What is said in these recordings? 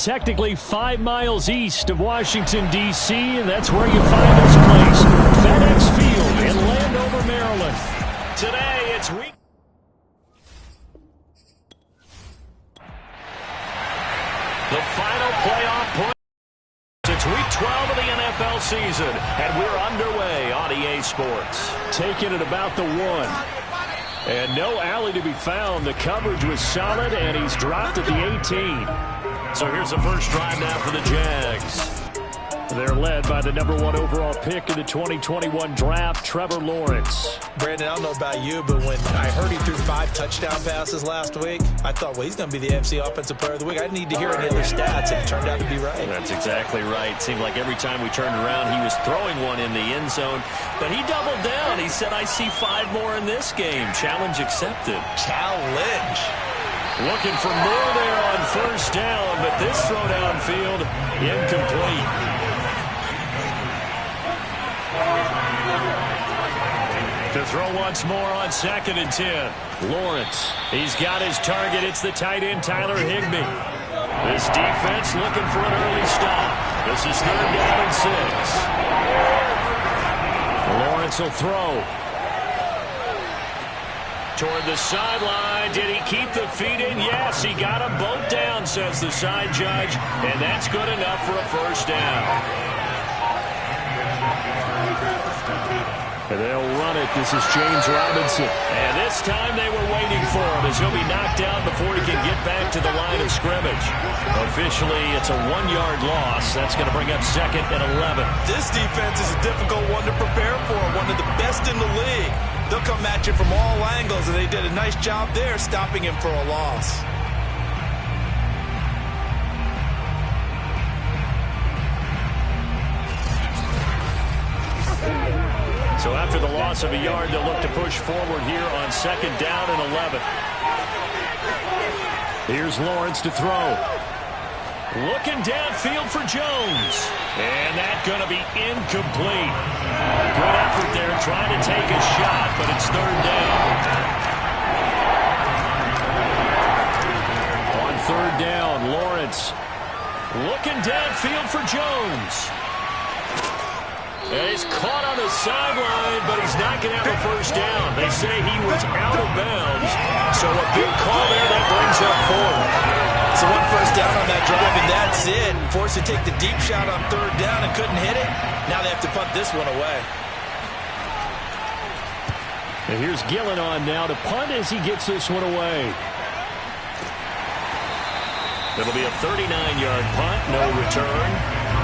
technically 5 miles east of Washington, D.C., and that's where you find this place, FedEx Field in Landover, Maryland. Today, it's week. The final playoff point. It's week 12 of the NFL season, and we're underway on EA Sports. Taking it about the 1. And no alley to be found. The coverage was solid, and he's dropped at the 18. So here's the first drive now for the Jags. They're led by the number 1 overall pick in the 2021 draft, Trevor Lawrence. Brandon, I don't know about you, but when I heard he threw 5 touchdown passes last week, I thought, well, he's going to be the AFC Offensive Player of the Week. I didn't need to hear any other stats, and it turned out to be right. That's exactly right. It seemed like every time we turned around, he was throwing one in the end zone. But he doubled down. He said, I see 5 more in this game. Challenge accepted. Challenge. Looking for more there on first down, but this throw downfield incomplete. To throw once more on 2nd and 10. Lawrence, he's got his target. It's the tight end, Tyler Higbee. This defense looking for an early stop. This is 3rd down and 6. Lawrence will throw. Toward the sideline. Did he keep the feet in? Yes, he got them both down, says the side judge. And that's good enough for a first down. And they'll run it. This is James Robinson. And this time they were waiting for him as he'll be knocked down before he can get back to the line of scrimmage. Officially, it's a 1-yard loss. That's going to bring up 2nd and 11. This defense is a difficult one to prepare for, one of the best in the league. They'll come at you from all angles, and they did a nice job there stopping him for a loss. So after the loss of a yard, they'll look to push forward here on 2nd down and 11. Here's Lawrence to throw. Looking downfield for Jones. And that's going to be incomplete. Good effort there trying to take a shot, but it's 3rd down. On 3rd down, Lawrence looking downfield for Jones. And he's caught on the sideline, but he's not going to have a first down. They say he was out of bounds. So a big call there that brings up 4th. So 1 first down on that drive, and that's it. Forced to take the deep shot on 3rd down and couldn't hit it. Now they have to punt this one away. And here's Gillen on now to punt as he gets this one away. It'll be a 39-yard punt, no return.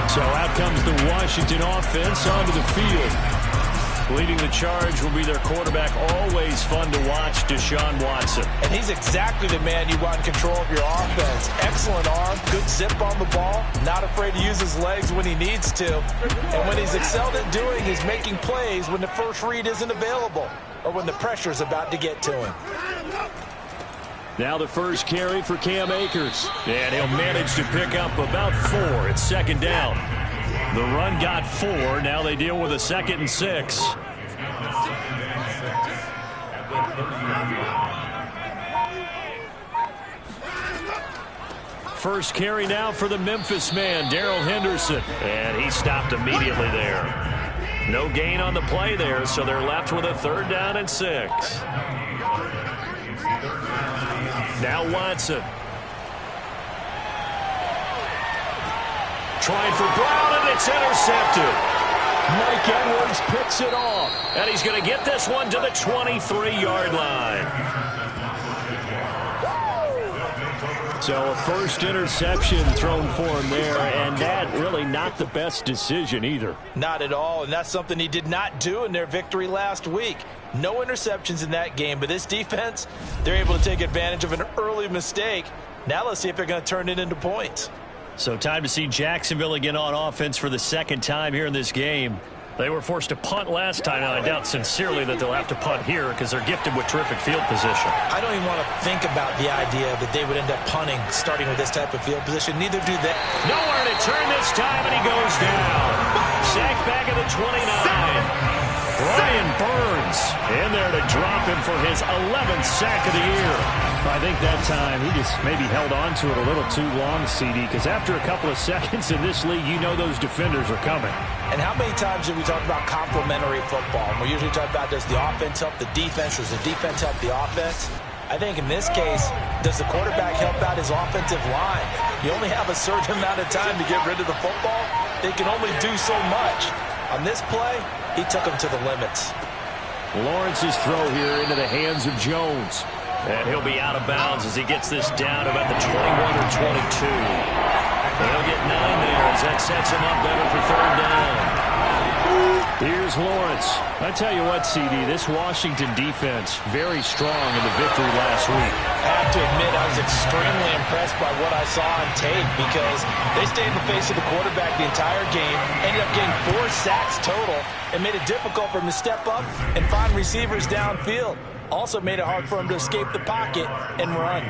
So out comes the Washington offense onto the field. Leading the charge will be their quarterback, always fun to watch, Deshaun Watson. And he's exactly the man you want in control of your offense. Excellent arm, good zip on the ball, not afraid to use his legs when he needs to. And when he's excelled at doing is making plays when the first read isn't available or when the pressure's about to get to him. Now the first carry for Cam Akers. And he'll manage to pick up about 4. It's 2nd down. The run got 4. Now they deal with a 2nd and 6. First carry now for the Memphis man, Darrell Henderson. And he stopped immediately there. No gain on the play there, so they're left with a 3rd down and 6. Now Watson. Trying for Brown, and it's intercepted. Mike Edwards picks it off. And he's going to get this one to the 23-yard line. So a first interception thrown for him there, and that really not the best decision either. Not at all, and that's something he did not do in their victory last week. No interceptions in that game, but this defense, they're able to take advantage of an early mistake. Now let's see if they're going to turn it into points. So time to see Jacksonville again on offense for the 2nd time here in this game. They were forced to punt last time. Now, I doubt sincerely that they'll have to punt here because they're gifted with terrific field position. I don't even want to think about the idea that they would end up punting starting with this type of field position. Neither do they. Nowhere to turn this time, and he goes down. Sacked back at the 29. Brian Burns In there to drop him for his 11th sack of the year. I think that time he just maybe held on to it a little too long, CD, because after a couple of seconds in this league, you know those defenders are coming. And how many times did we talk about complementary football? And we usually talk about, does the offense help the defense? Does the defense help the offense? I think in this case, does the quarterback help out his offensive line? You only have a certain amount of time to get rid of the football. They can only do so much. On this play, he took them to the limits. Lawrence's throw here into the hands of Jones. And he'll be out of bounds as he gets this down about the 21 or 22. They'll get 9 there as that sets him up better for 3rd down. Here's Lawrence. I tell you what, CD, this Washington defense, very strong in the victory last week. I have to admit, I was extremely impressed by what I saw on tape because they stayed in the face of the quarterback the entire game, ended up getting 4 sacks total, and made it difficult for him to step up and find receivers downfield. Also made it hard for him to escape the pocket and run.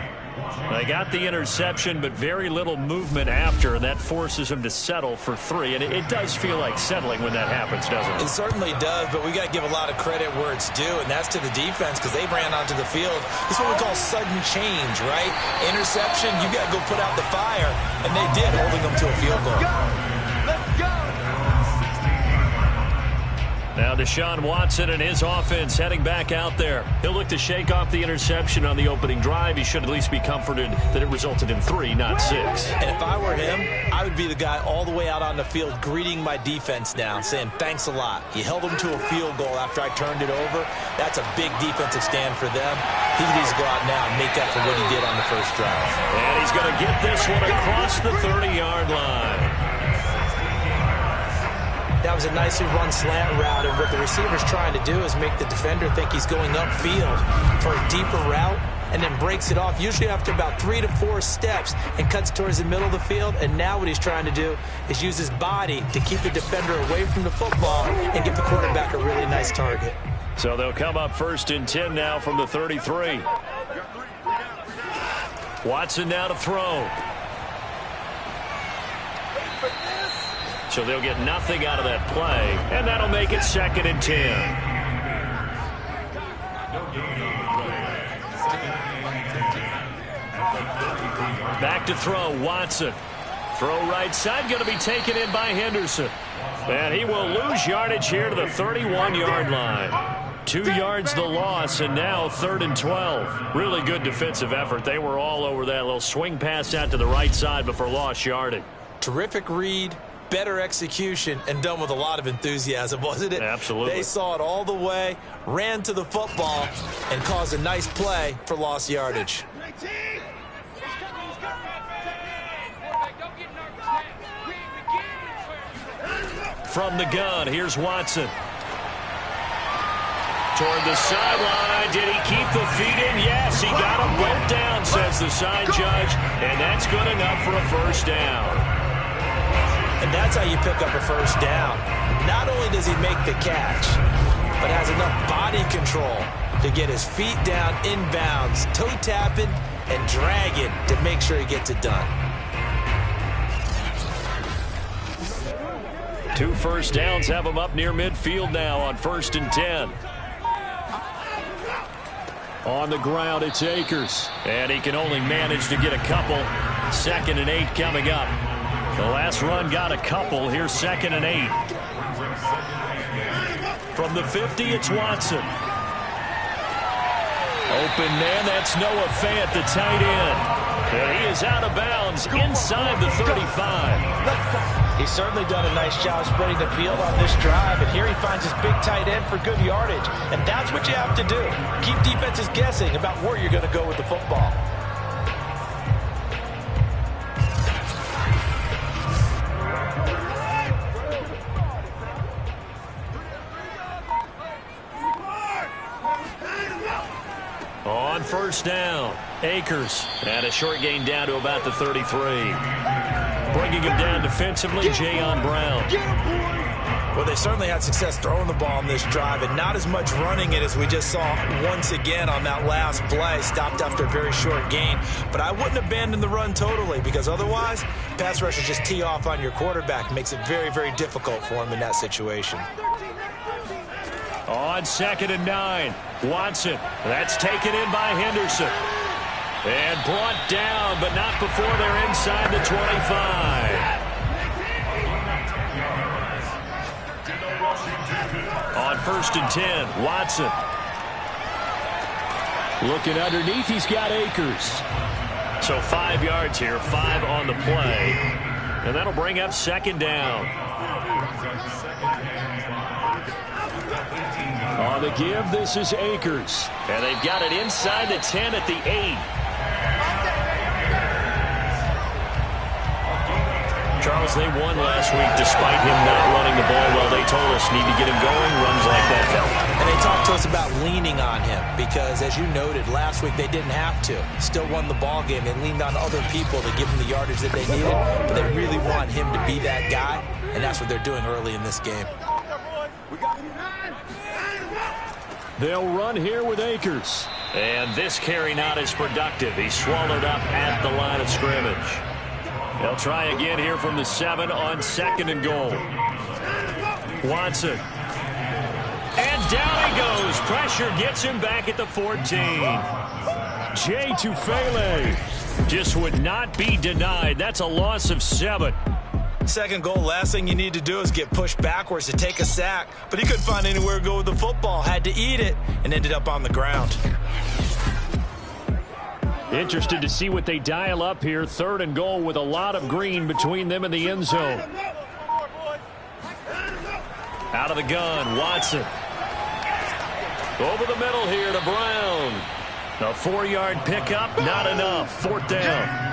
They got the interception, but very little movement after, and that forces him to settle for 3. And it does feel like settling when that happens, doesn't it? It certainly does, but we got to give a lot of credit where it's due, and that's to the defense because they ran onto the field. This is what we call sudden change, right? Interception, you got to go put out the fire, and they did, holding them to a field goal. Let's go! Now Deshaun Watson and his offense heading back out there. He'll look to shake off the interception on the opening drive. He should at least be comforted that it resulted in 3, not 6. And if I were him, I would be the guy all the way out on the field greeting my defense now, saying thanks a lot. You held them to a field goal after I turned it over. That's a big defensive stand for them. He needs to go out now and make up for what he did on the first drive. And he's going to get this one across the 30-yard line. That was a nicely run slant route, and what the receiver's trying to do is make the defender think he's going upfield for a deeper route and then breaks it off, usually after about 3 to 4 steps, and cuts towards the middle of the field. And now what he's trying to do is use his body to keep the defender away from the football and give the quarterback a really nice target. So they'll come up 1st and 10 now from the 33. Watson now to throw. So they'll get nothing out of that play, and that'll make it 2nd and 10. Back to throw, Watson. Throw right side, going to be taken in by Henderson. And he will lose yardage here to the 31-yard line. 2 yards the loss, and now 3rd and 12. Really good defensive effort. They were all over that little swing pass out to the right side before lost yardage. Terrific read. Better execution, and done with a lot of enthusiasm, wasn't it? Absolutely. They saw it all the way, ran to the football, and caused a nice play for lost yardage. From the gun, here's Watson. Toward the sideline. Did he keep the feet in? Yes, he got them both down, says the side judge, and that's good enough for a 1st down. And that's how you pick up a 1st down. Not only does he make the catch, but has enough body control to get his feet down inbounds, toe tapping and dragging to make sure he gets it done. 2 1st downs have him up near midfield now on 1st and 10. On the ground, it's Akers. And he can only manage to get a couple. 2nd and 8 coming up. The last run got a couple. Here's 2nd and 8. From the 50, it's Watson. Open man, that's Noah Fant, the tight end. And he is out of bounds inside the 35. He's certainly done a nice job spreading the field on this drive, and here he finds his big tight end for good yardage. And that's what you have to do. Keep defenses guessing about where you're going to go with the football. On 1st down, Akers. And a short gain down to about the 33. Bringing him down defensively, Jayon Brown. Well, they certainly had success throwing the ball in this drive, and not as much running it as we just saw once again on that last play. Stopped after a very short gain. But I wouldn't abandon the run totally, because otherwise, pass rushers just tee off on your quarterback. Makes it very, very difficult for him in that situation. On 2nd and 9, Watson. That's taken in by Henderson. And brought down, but not before they're inside the 25. On 1st and 10, Watson. Looking underneath, he's got Akers. So 5 yards here, 5 on the play. And that'll bring up 2nd down. On the give, this is Akers. And they've got it inside the 10 at the 8. Charles, they won last week despite him not running the ball well. They told us need to get him going. Runs like that help. And they talked to us about leaning on him because, as you noted, last week they didn't have to. Still won the ball game. They leaned on other people to give them the yardage that they needed. But they really want him to be that guy, and that's what they're doing early in this game. They'll run here with Akers. And this carry not as productive. He's swallowed up at the line of scrimmage. They'll try again here from the 7 on 2nd and goal. Watson. And down he goes. Pressure gets him back at the 14. Jay Tufele just would not be denied. That's a loss of 7. 2nd goal, last thing you need to do is get pushed backwards to take a sack. But he couldn't find anywhere to go with the football. Had to eat it and ended up on the ground. Interested to see what they dial up here. 3rd and goal with a lot of green between them and the end zone. Out of the gun, Watson. Over the middle here to Brown. A 4-yard pickup, not enough. 4th down.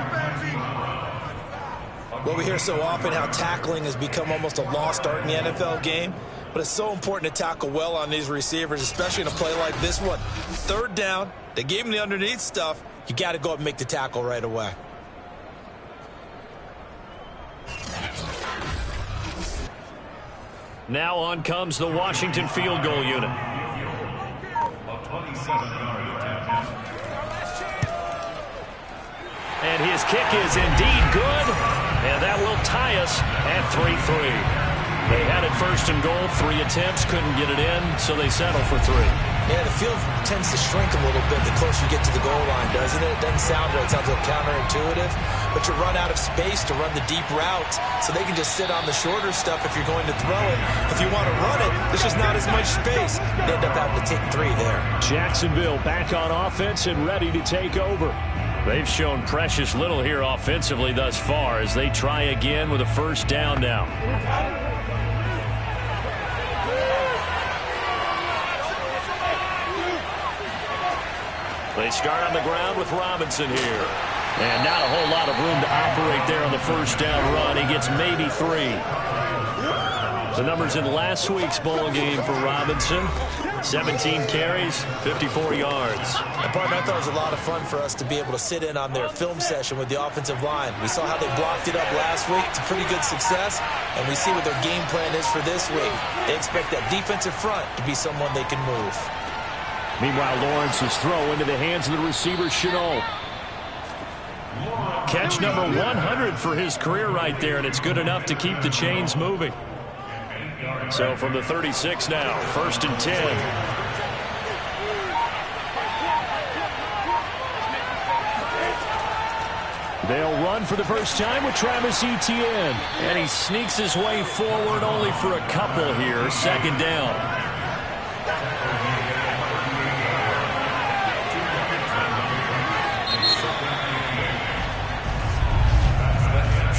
Well, we hear so often how tackling has become almost a lost art in the NFL game. But it's so important to tackle well on these receivers, especially in a play like this one. 3rd down, they gave him the underneath stuff. You got to go up and make the tackle right away. Now on comes the Washington field goal unit. And his kick is indeed good. And that will tie us at 3-3. They had it 1st and goal, 3 attempts, couldn't get it in, so they settle for 3. Yeah, the field tends to shrink a little bit the closer you get to the goal line, doesn't it? It doesn't sound right. It sounds a little counterintuitive. But you run out of space to run the deep routes, so they can just sit on the shorter stuff if you're going to throw it. If you want to run it, there's just not as much space. They end up having to take 3 there. Jacksonville back on offense and ready to take over. They've shown precious little here offensively thus far as they try again with a 1st down now. They start on the ground with Robinson here. And not a whole lot of room to operate there on the 1st down run. He gets maybe 3. The numbers in last week's ball game for Robinson. 17 carries, 54 yards. And partner, I thought it was a lot of fun for us to be able to sit in on their film session with the offensive line. We saw how they blocked it up last week. It's a pretty good success. And we see what their game plan is for this week. They expect that defensive front to be someone they can move. Meanwhile, Lawrence's throw into the hands of the receiver, Shenault. Catch number 100 for his career right there, and it's good enough to keep the chains moving. So from the 36 now, 1st and 10. They'll run for the first time with Travis Etienne. And he sneaks his way forward only for a couple here. 2nd down.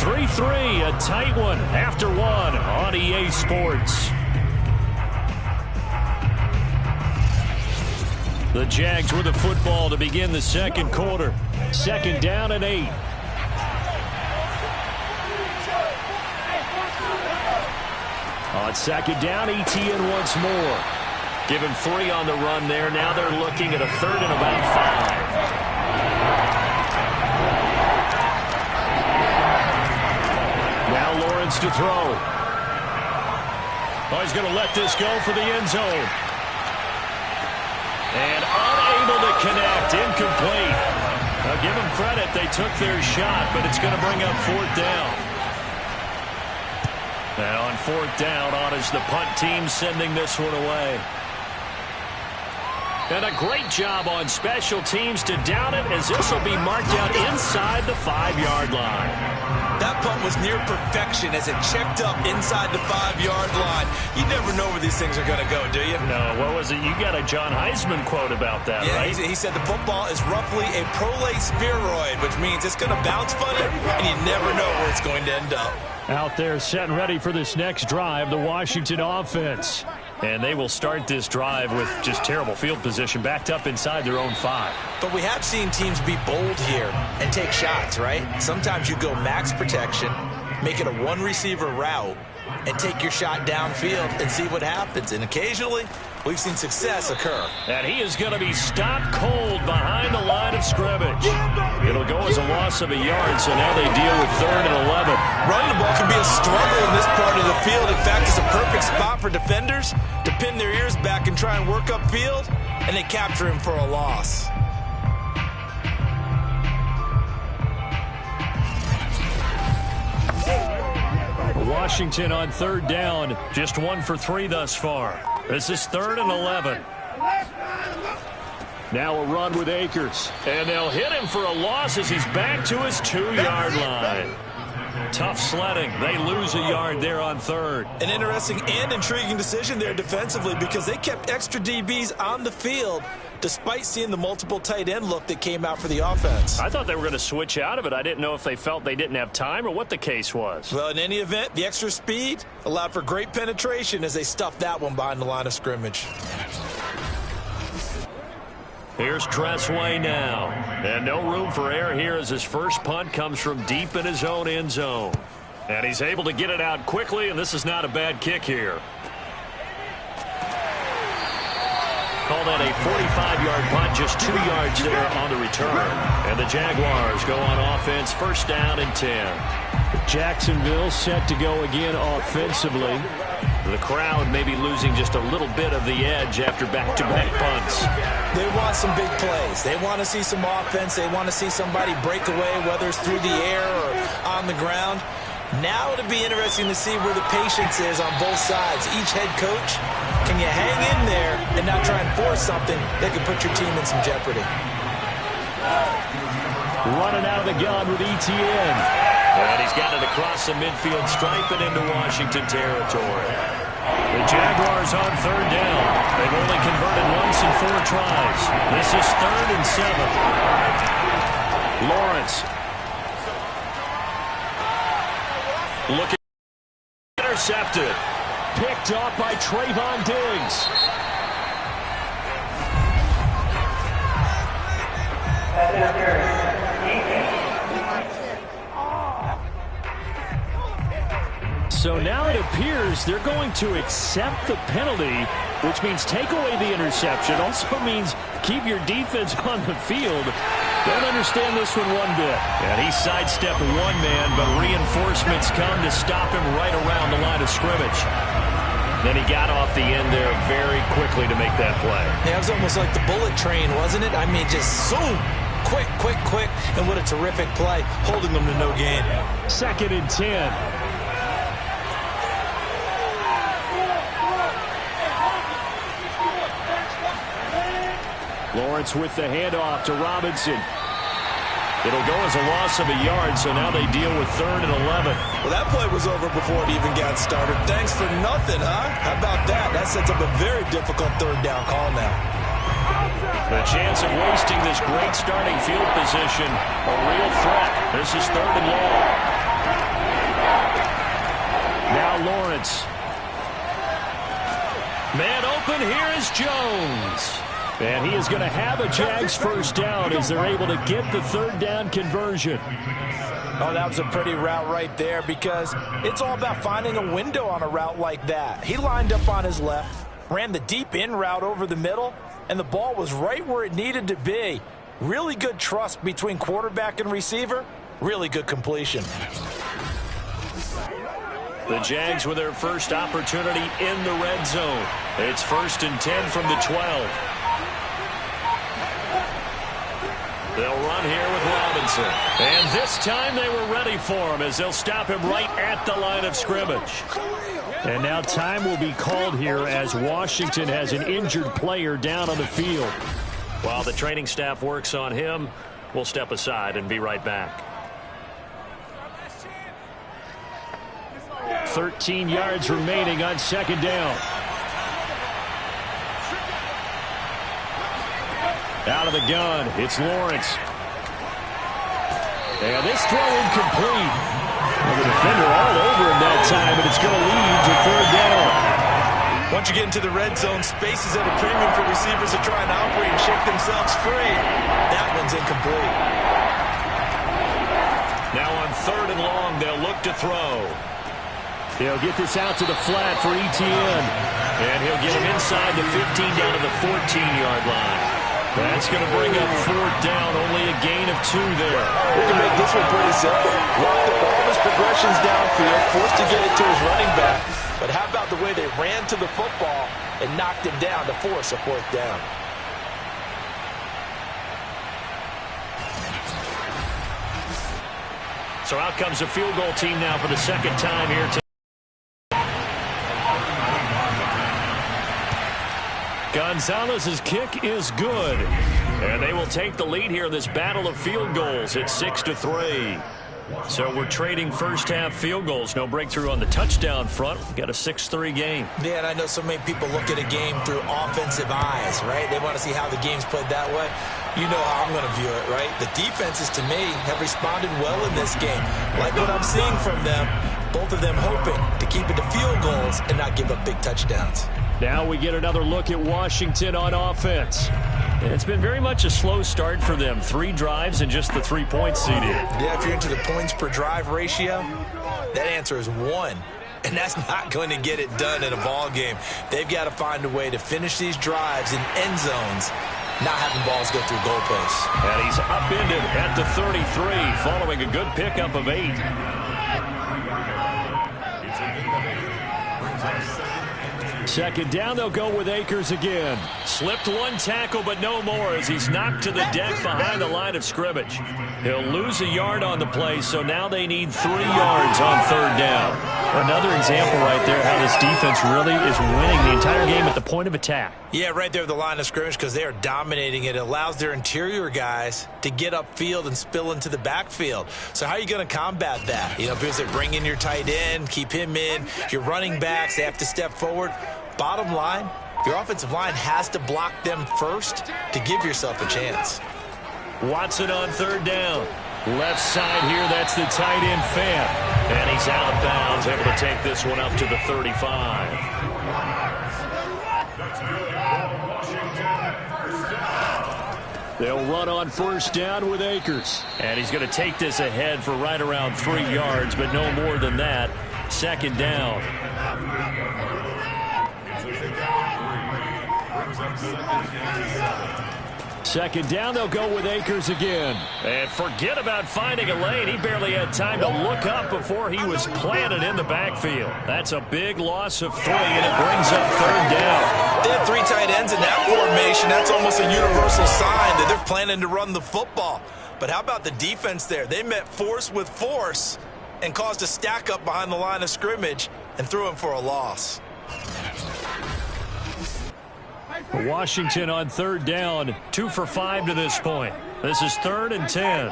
3-3, a tight one after 1 on EA Sports. The Jags with the football to begin the 2nd quarter. 2nd down and 8. On 2nd down, Etienne once more. Give him 3 on the run there. Now they're looking at a 3rd and about 5. To throw. Oh, he's going to let this go for the end zone. And unable to connect. Incomplete. Now give them credit. They took their shot, but it's going to bring up 4th down. And on 4th down, on is the punt team sending this one away. And a great job on special teams to down it, as this will be marked out inside the 5-yard line. That punt was near perfection as it checked up inside the 5-yard line. You never know where these things are going to go, do you? No, what was it? You got a John Heisman quote about that, yeah, right? He said the football is roughly a prolate spheroid, which means it's going to bounce funny, and you never know where it's going to end up. Out there set and ready for this next drive, the Washington offense. And they will start this drive with just terrible field position, backed up inside their own 5. But we have seen teams be bold here and take shots, right? Sometimes you go max protection, make it a one-receiver route, and take your shot downfield and see what happens. And occasionally, we've seen success occur. And he is going to be stopped cold behind the line of scrimmage. It'll go as a loss of a yard, so now they deal with 3rd and 11. Running the ball can be a struggle in this part of the field. In fact, it's a perfect spot for defenders to pin their ears back and try and work upfield, and they capture him for a loss. Washington on 3rd down, just 1 for 3 thus far. This is 3rd and 11. Now a run with Akers. And they'll hit him for a loss as he's back to his 2-yard line. Tough sledding. They lose a yard there on 3rd. An interesting and intriguing decision there defensively, because they kept extra DBs on the field despite seeing the multiple tight end look that came out for the offense. I thought they were going to switch out of it. I didn't know if they felt they didn't have time or what the case was. Well, in any event, the extra speed allowed for great penetration as they stuffed that one behind the line of scrimmage. Here's Tressway now. And no room for error here as his first punt comes from deep in his own end zone. And he's able to get it out quickly, and this is not a bad kick here. Call that a 45-yard punt, just 2 yards there on the return. And the Jaguars go on offense, 1st down and 10. Jacksonville set to go again offensively. The crowd may be losing just a little bit of the edge after back-to-back punts. They want some big plays. They want to see some offense. They want to see somebody break away, whether it's through the air or on the ground. Now it'll be interesting to see where the patience is on both sides. Each head coach, can you hang in there and not try and force something that could put your team in some jeopardy? Running out of the gun with Etienne. And he's got it across the midfield stripe and into Washington territory. The Jaguars on 3rd down. They've only converted once in 4 tries. This is 3rd and 7. Lawrence. Looking intercepted. Picked off by Trayvon Diggs. So now it appears they're going to accept the penalty, which means take away the interception. Also means keep your defense on the field. Don't understand this one bit. And he sidestepped one man, but reinforcements come to stop him right around the line of scrimmage. Then he got off the end there very quickly to make that play. Yeah, it was almost like the bullet train, wasn't it? I mean, just zoom. Quick, quick, quick. And what a terrific play, holding them to no gain. 2nd and 10. Lawrence with the handoff to Robinson. It'll go as a loss of a yard, so now they deal with 3rd and 11. Well, that play was over before it even got started. Thanks for nothing, huh? How about that? That sets up a very difficult 3rd down call now. The chance of wasting this great starting field position, a real threat. This is 3rd and long. Now Lawrence. Man open, here is Jones. And he is going to have a Jags 1st down as they're able to get the 3rd down conversion. Oh, that was a pretty route right there, because it's all about finding a window on a route like that. He lined up on his left, ran the deep in route over the middle, and the ball was right where it needed to be. Really good trust between quarterback and receiver. Really good completion. The Jags with their first opportunity in the red zone. It's 1st and 10 from the 12. They'll run here with Robinson. Robinson. And this time they were ready for him as they'll stop him right at the line of scrimmage. And now time will be called here as Washington has an injured player down on the field. While the training staff works on him, we'll step aside and be right back. 13 yards remaining on second down. Out of the gun, it's Lawrence. And this throw incomplete. And the defender all over him that time, and it's going to lead to third down. Once you get into the red zone, space is at a premium for receivers to try and operate and shake themselves free. That one's incomplete. Now on third and long, they'll look to throw. He'll get this out to the flat for Etienne. And he'll get him inside the 15 down to the 14-yard line. That's going to bring up fourth down, only a gain of 2 there. We can make this one pretty simple. Locked up all his progressions downfield, forced to get it to his running back. But how about the way they ran to the football and knocked him down to force a fourth down? So out comes the field goal team now for the second time here tonight. Gonzalez's kick is good. And they will take the lead here in this battle of field goals. It's 6-3. So we're trading first half field goals. No breakthrough on the touchdown front. We've got a 6-3 game. Yeah, and I know so many people look at a game through offensive eyes, right? They want to see how the game's played that way. You know how I'm going to view it, right? The defenses, to me, have responded well in this game. Like what I'm seeing from them, both of them hoping to keep it to field goals and not give up big touchdowns. Now we get another look at Washington on offense. It's been very much a slow start for them. 3 drives and just the 3 points seeded. Yeah, if you're into the points per drive ratio, that answer is 1. And that's not going to get it done in a ball game. They've got to find a way to finish these drives in end zones, not having balls go through goalposts. And he's upended at the 33 following a good pickup of 8. Second down, they'll go with Akers again. Slipped one tackle, but no more as he's knocked to the deck behind the line of scrimmage. He'll lose a yard on the play, so now they need 3 yards on third down. Another example right there how this defense really is winning the entire game at the point of attack. Yeah, right there at the line of scrimmage because they are dominating it. It allows their interior guys to get upfield and spill into the backfield. So how are you going to combat that? You know, because they bring in your tight end, keep him in. Your running backs, they have to step forward. Bottom line, your offensive line has to block them first to give yourself a chance. Watson on third down. Left side here, that's the tight end Fant. And he's out of bounds, able to take this one up to the 35. They'll run on first down with Akers. And he's going to take this ahead for right around 3 yards, but no more than that. Second down. Second down, they'll go with Akers again. And forget about finding a lane. He barely had time to look up before he was planted in the backfield. That's a big loss of 3, and it brings up third down. They have 3 tight ends in that formation. That's almost a universal sign that they're planning to run the football. But how about the defense there? They met force with force and caused a stack up behind the line of scrimmage and threw him for a loss. Washington on third down, 2 for 5 to this point. This is 3rd and 10.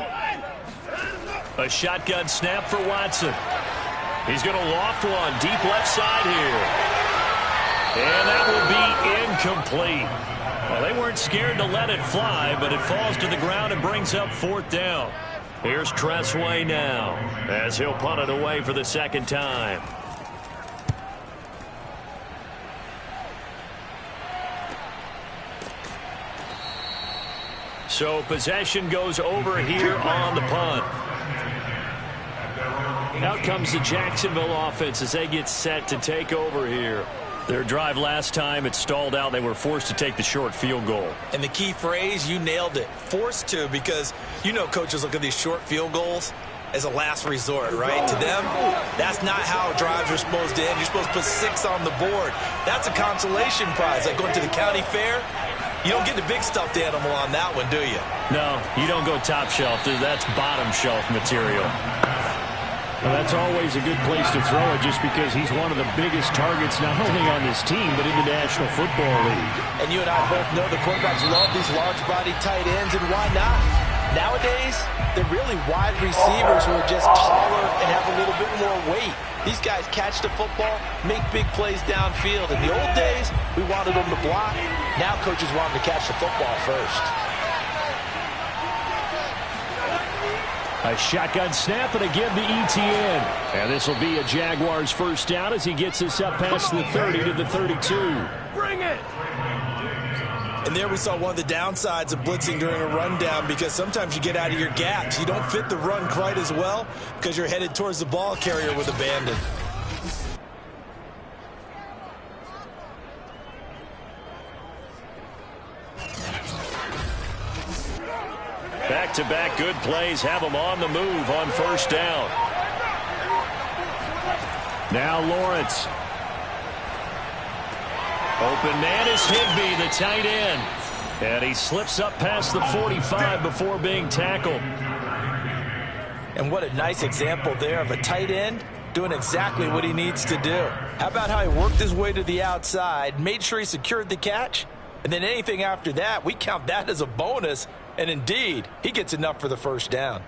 A shotgun snap for Watson. He's going to loft one deep left side here. And that will be incomplete. Well, they weren't scared to let it fly, but it falls to the ground and brings up 4th down. Here's Tressway now as he'll punt it away for the second time. So possession goes over here on the punt. Out comes the Jacksonville offense as they get set to take over here. Their drive last time, it stalled out. They were forced to take the short field goal. And the key phrase, you nailed it, forced to, because you know coaches look at these short field goals as a last resort, right? To them, that's not how drives are supposed to end. You're supposed to put 6 on the board. That's a consolation prize, like going to the county fair. You don't get the big stuffed animal on that one, do you? No, you don't go top shelf. That's bottom shelf material. Well, that's always a good place to throw it just because he's one of the biggest targets not only on this team but in the National Football League. And you and I both know the quarterbacks love these large-bodied tight ends, and why not? Nowadays, they're really wide receivers who are just taller and have a little bit more weight. These guys catch the football, make big plays downfield. In the old days, we wanted them to block. Now coaches want them to catch the football first. A shotgun snap and again to Etienne. And this will be a Jaguars first down as he gets us up past the 30 to the 32. Bring it! And there we saw one of the downsides of blitzing during a rundown, because sometimes you get out of your gaps. You don't fit the run quite as well because you're headed towards the ball carrier with abandon. Back-to-back good plays have them on the move on first down. Now Lawrence. Open man is Higbee, the tight end. And he slips up past the 45 before being tackled. And what a nice example there of a tight end doing exactly what he needs to do. How about how he worked his way to the outside, made sure he secured the catch, and then anything after that, we count that as a bonus. And indeed, he gets enough for the first down.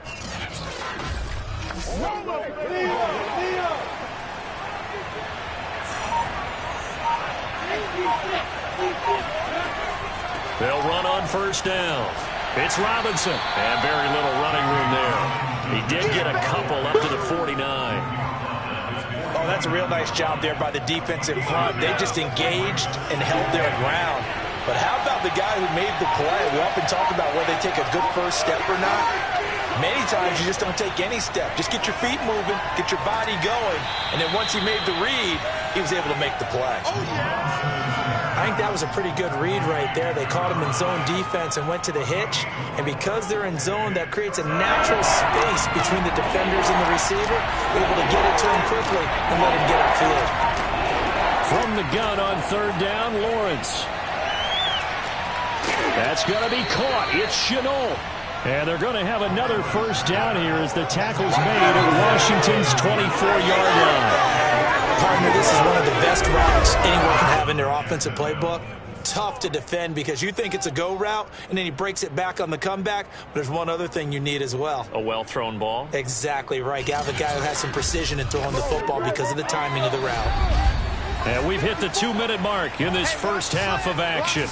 They'll run on first down. It's Robinson. And very little running room there. He did get a couple up to the 49. Oh, that's a real nice job there by the defensive front. They just engaged and held their ground. But how about the guy who made the play? We often talk about whether they take a good first step or not. Many times you just don't take any step. Just get your feet moving, get your body going, and then once he made the read, he was able to make the play. Oh, yeah. I think that was a pretty good read right there. They caught him in zone defense and went to the hitch. And because they're in zone, that creates a natural space between the defenders and the receiver, able to get it to him quickly and let him get upfield. From the gun on third down, Lawrence. That's going to be caught. It's Shenault. And they're going to have another first down here as the tackle's made at Washington's 24-yard line. Partner, this is one of the best routes anyone can have in their offensive playbook. Tough to defend because you think it's a go route, and then he breaks it back on the comeback. But there's one other thing you need as well. A well-thrown ball. Exactly right. Got the guy who has some precision in throwing the football because of the timing of the route. And we've hit the 2-minute mark in this first half of action.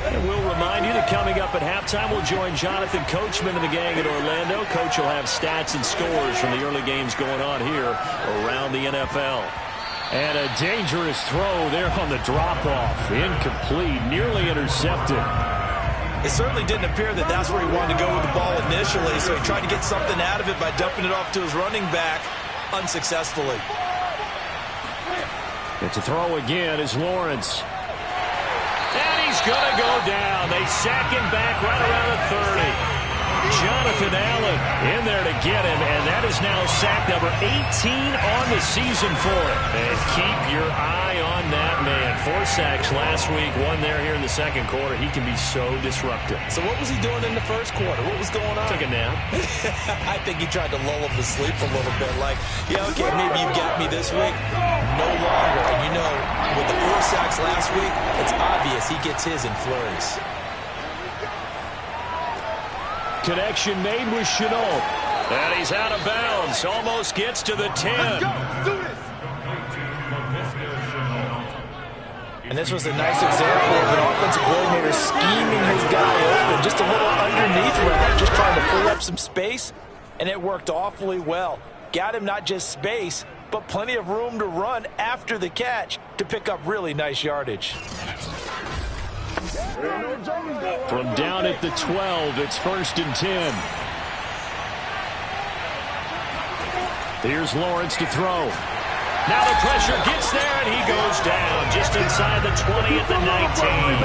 And we'll remind you that coming up at halftime, we'll join Jonathan Coachman and the gang at Orlando. Coach will have stats and scores from the early games going on here around the NFL. And a dangerous throw there on the drop-off. Incomplete, nearly intercepted. It certainly didn't appear that that's where he wanted to go with the ball initially, so he tried to get something out of it by dumping it off to his running back unsuccessfully. And to throw again is Lawrence. He's going to go down. They sack him back right around the 30. Jonathan Allen in there to get him, and that is now sack number 18 on the season for him. And keep your eye on that man. 4 sacks last week, 1 there here in the second quarter. He can be so disruptive. So what was he doing in the first quarter? What was going on? Took a nap. I think he tried to lull him to sleep a little bit. Like, yeah, okay, maybe you've got me this week. No longer. And you know, with the 4 sacks last week, it's obvious he gets his in flurries. Connection made with Shenault. And he's out of bounds. Almost gets to the 10. Let's go. Do this. And this was a nice example of an offensive coordinator scheming his guy open. Just a little underneath route, just trying to free up some space. And it worked awfully well. Got him not just space, but plenty of room to run after the catch to pick up really nice yardage. From down at the 12, it's 1st and 10. Here's Lawrence to throw. Now the pressure gets there, and he goes down just inside the 20 at the 19.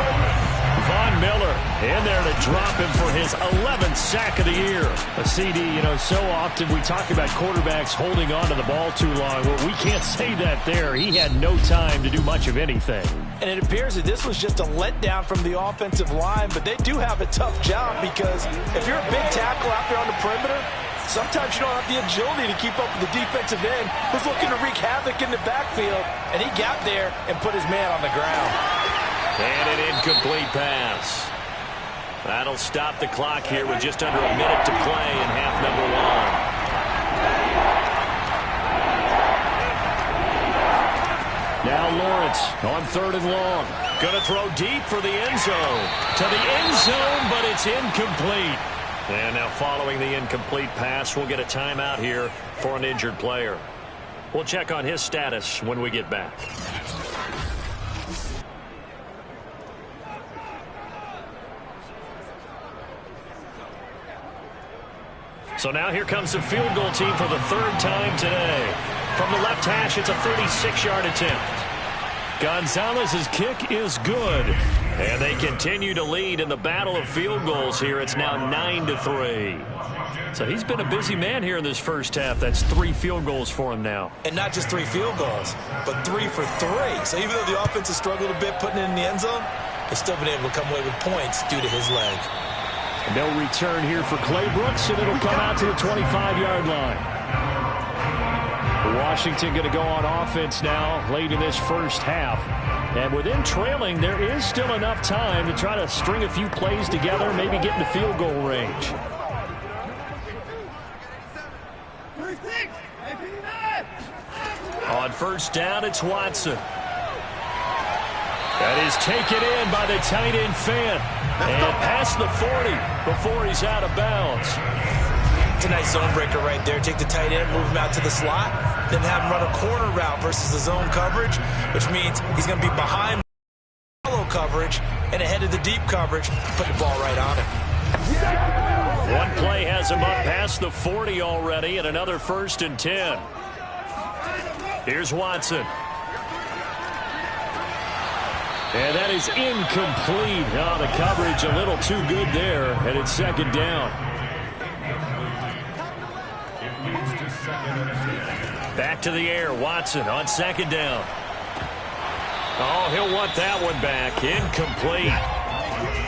Von Miller in there to drop him for his 11th sack of the year. A CD, so often we talk about quarterbacks holding on to the ball too long. Well, we can't say that there. He had no time to do much of anything. And it appears that this was just a letdown from the offensive line, but they do have a tough job because if you're a big tackle out there on the perimeter, sometimes you don't have the agility to keep up with the defensive end who's looking to wreak havoc in the backfield, and he got there and put his man on the ground. And an incomplete pass. That'll stop the clock here with just under a minute to play in half number one. Now Lawrence on 3rd and long. Going to throw deep for the end zone. To the end zone, but it's incomplete. And now following the incomplete pass, we'll get a timeout here for an injured player. We'll check on his status when we get back. So now here comes the field goal team for the 3rd time today. From the left hash, it's a 36-yard attempt. Gonzalez's kick is good. And they continue to lead in the battle of field goals here. It's now 9-3. So he's been a busy man here in this first half. That's 3 field goals for him now. And not just 3 field goals, but 3 for 3. So even though the offense has struggled a bit putting it in the end zone, they've still been able to come away with points due to his leg. And they'll return here for Clay Brooks, and it'll come out to the 25-yard line. Washington going to go on offense now late in this first half. And within trailing, there is still enough time to try to string a few plays together, maybe get into field goal range. On first down, it's Watson. That is taken in by the tight end Fant. And past the 40 before he's out of bounds. It's a nice zone breaker right there. Take the tight end, move him out to the slot, then have him run a corner route versus the zone coverage, which means he's going to be behind follow coverage and ahead of the deep coverage. Put the ball right on him. One play has him up past the 40 already, and another 1st and 10. Here's Watson. And that is incomplete. Oh, the coverage a little too good there, and it's 2nd down. Back to the air, Watson on 2nd down. Oh, he'll want that one back. Incomplete.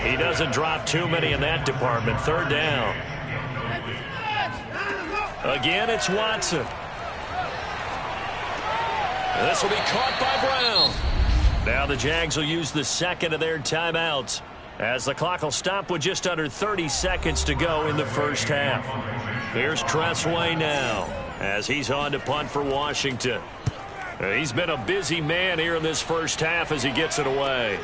He doesn't drop too many in that department. 3rd down. Again, it's Watson. This will be caught by Brown. Now the Jags will use the 2nd of their timeouts as the clock will stop with just under 30 seconds to go in the first half. Here's Tressway now as he's on to punt for Washington. He's been a busy man here in this first half as he gets it away.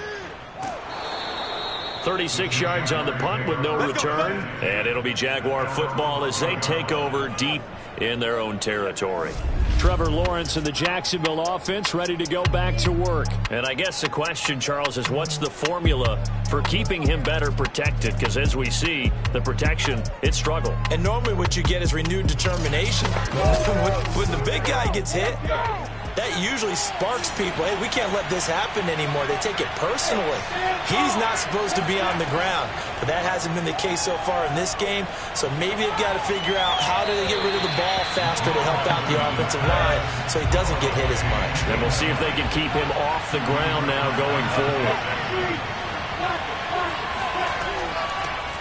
36 yards on the punt with no return, and it'll be Jaguar football as they take over deep in their own territory. Trevor Lawrence and the Jacksonville offense ready to go back to work. And I guess the question, Charles, is what's the formula for keeping him better protected? Because as we see, the protection, it struggled. And normally what you get is renewed determination. When the big guy gets hit, that usually sparks people. Hey, we can't let this happen anymore. They take it personally. He's not supposed to be on the ground, but that hasn't been the case so far in this game. So maybe they've got to figure out how do they get rid of the ball faster to help out the offensive line so he doesn't get hit as much. And we'll see if they can keep him off the ground now going forward.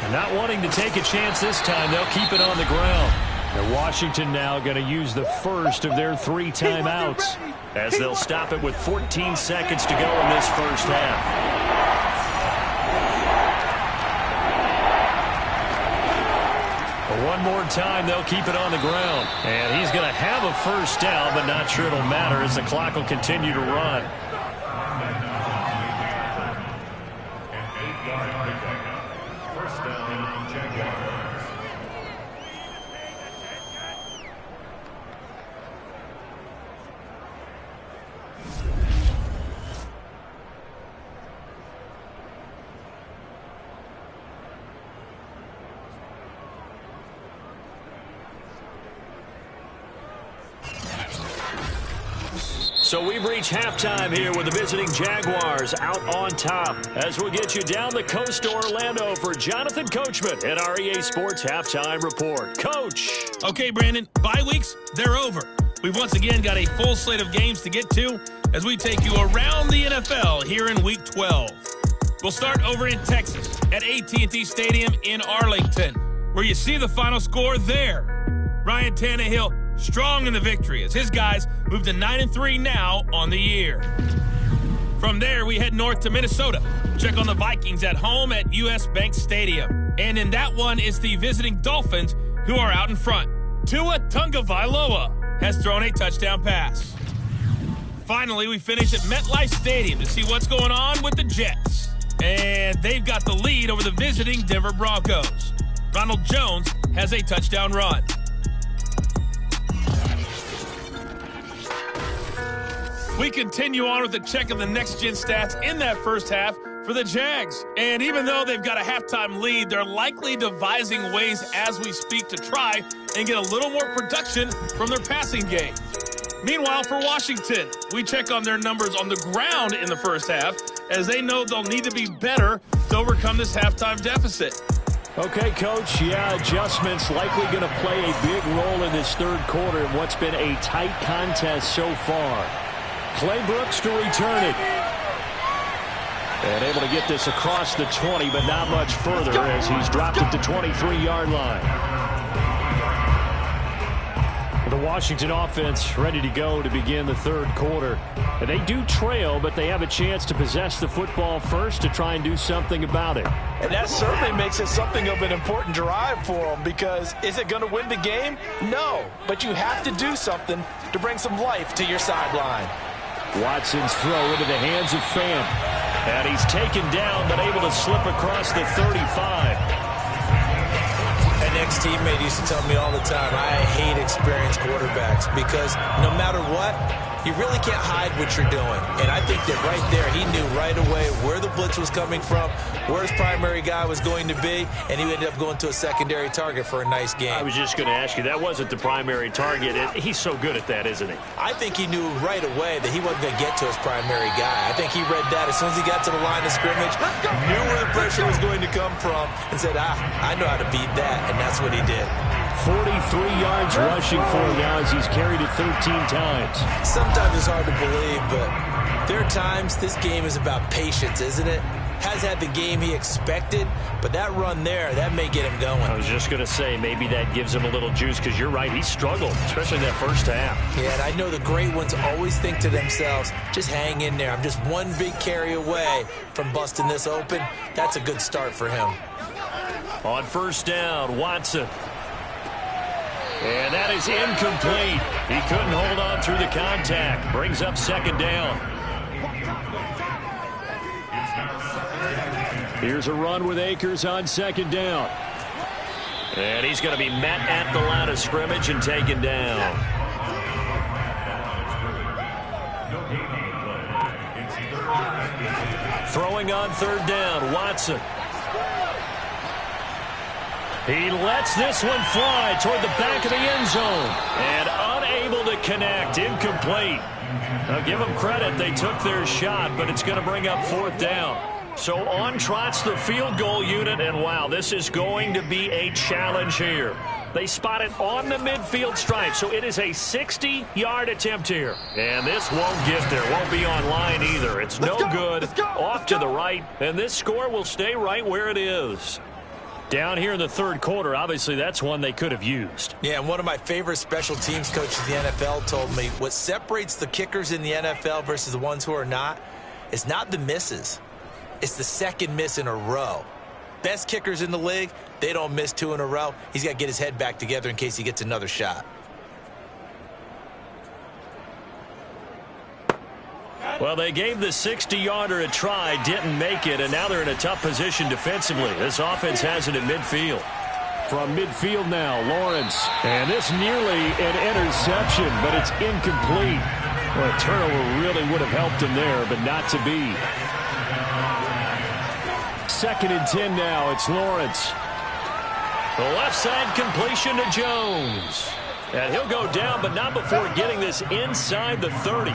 And not wanting to take a chance this time, they'll keep it on the ground. And Washington now going to use the first of their 3 timeouts as they'll stop it with 14 seconds to go in this first half. One more time, they'll keep it on the ground. And he's going to have a first down, but not sure it'll matter as the clock will continue to run. First down, Jaguars. So we've reached halftime here with the visiting Jaguars out on top. As we'll get you down the coast to Orlando for Jonathan Coachman at our EA Sports Halftime Report. Coach. Okay, Brandon, bye weeks, they're over. We've once again got a full slate of games to get to as we take you around the NFL here in Week 12. We'll start over in Texas at AT&T Stadium in Arlington, where you see the final score there. Ryan Tannehill strong in the victory as his guys move to 9-3 now on the year. From there, we head north to Minnesota. Check on the Vikings at home at US Bank Stadium. And in that one, it's the visiting Dolphins who are out in front. Tua Tagovailoa has thrown a touchdown pass. Finally, we finish at MetLife Stadium to see what's going on with the Jets. And they've got the lead over the visiting Denver Broncos. Ronald Jones has a touchdown run. We continue on with the check of the next-gen stats in that first half for the Jags. And even though they've got a halftime lead, they're likely devising ways as we speak to try and get a little more production from their passing game. Meanwhile, for Washington, we check on their numbers on the ground in the first half as they know they'll need to be better to overcome this halftime deficit. Okay, Coach, adjustments likely going to play a big role in this third quarter in what's been a tight contest so far. Clay Brooks to return it. And able to get this across the 20, but not much further as he's dropped it to 23-yard line. The Washington offense ready to go to begin the third quarter. And they do trail, but they have a chance to possess the football first to try and do something about it. And that certainly makes it something of an important drive for them because is it going to win the game? No, but you have to do something to bring some life to your sideline. Watson's throw into the hands of Fant. And he's taken down, but able to slip across the 35. An ex-teammate used to tell me all the time, I hate experienced quarterbacks because no matter what, you really can't hide what you're doing. And I think that right there, he knew right away where the blitz was coming from, where his primary guy was going to be, and he ended up going to a secondary target for a nice game. I was just going to ask you, that wasn't the primary target. He's so good at that, isn't he? I think he knew right away that he wasn't going to get to his primary guy. I think he read that as soon as he got to the line of scrimmage, knew where the pressure was going to come from, and said, I know how to beat that, and that's what he did. 43 yards rushing for him now as he's carried it 13 times. Sometimes it's hard to believe, but there are times this game is about patience, isn't it? Has had the game he expected, but that run there, that may get him going. I was just going to say, maybe that gives him a little juice because you're right, he struggled, especially that first half. Yeah, and I know the great ones always think to themselves, just hang in there. I'm just one big carry away from busting this open. That's a good start for him. On first down, Watson. And that is incomplete. He couldn't hold on through the contact. Brings up second down. Here's a run with Akers on second down. And he's going to be met at the line of scrimmage and taken down. Throwing on third down, Watson. He lets this one fly toward the back of the end zone. And unable to connect. Incomplete. Now give them credit. They took their shot, but it's going to bring up fourth down. So on trots the field goal unit, and wow, this is going to be a challenge here. They spot it on the midfield stripe, so it is a 60-yard attempt here. And this won't get there. Won't be on line either. It's no good. Off to the right, and this score will stay right where it is. Down here in the third quarter, obviously that's one they could have used. Yeah, and one of my favorite special teams coaches in the NFL told me what separates the kickers in the NFL versus the ones who are not is not the misses. It's the second miss in a row. Best kickers in the league, they don't miss two in a row. He's got to get his head back together in case he gets another shot. Well, they gave the 60-yarder a try, didn't make it, and now they're in a tough position defensively. This offense has it at midfield. From midfield now, Lawrence. And this nearly an interception, but it's incomplete. Well, a turnover really would have helped him there, but not to be. 2nd and 10 now. It's Lawrence. The left side completion to Jones. And he'll go down, but not before getting this inside the 30.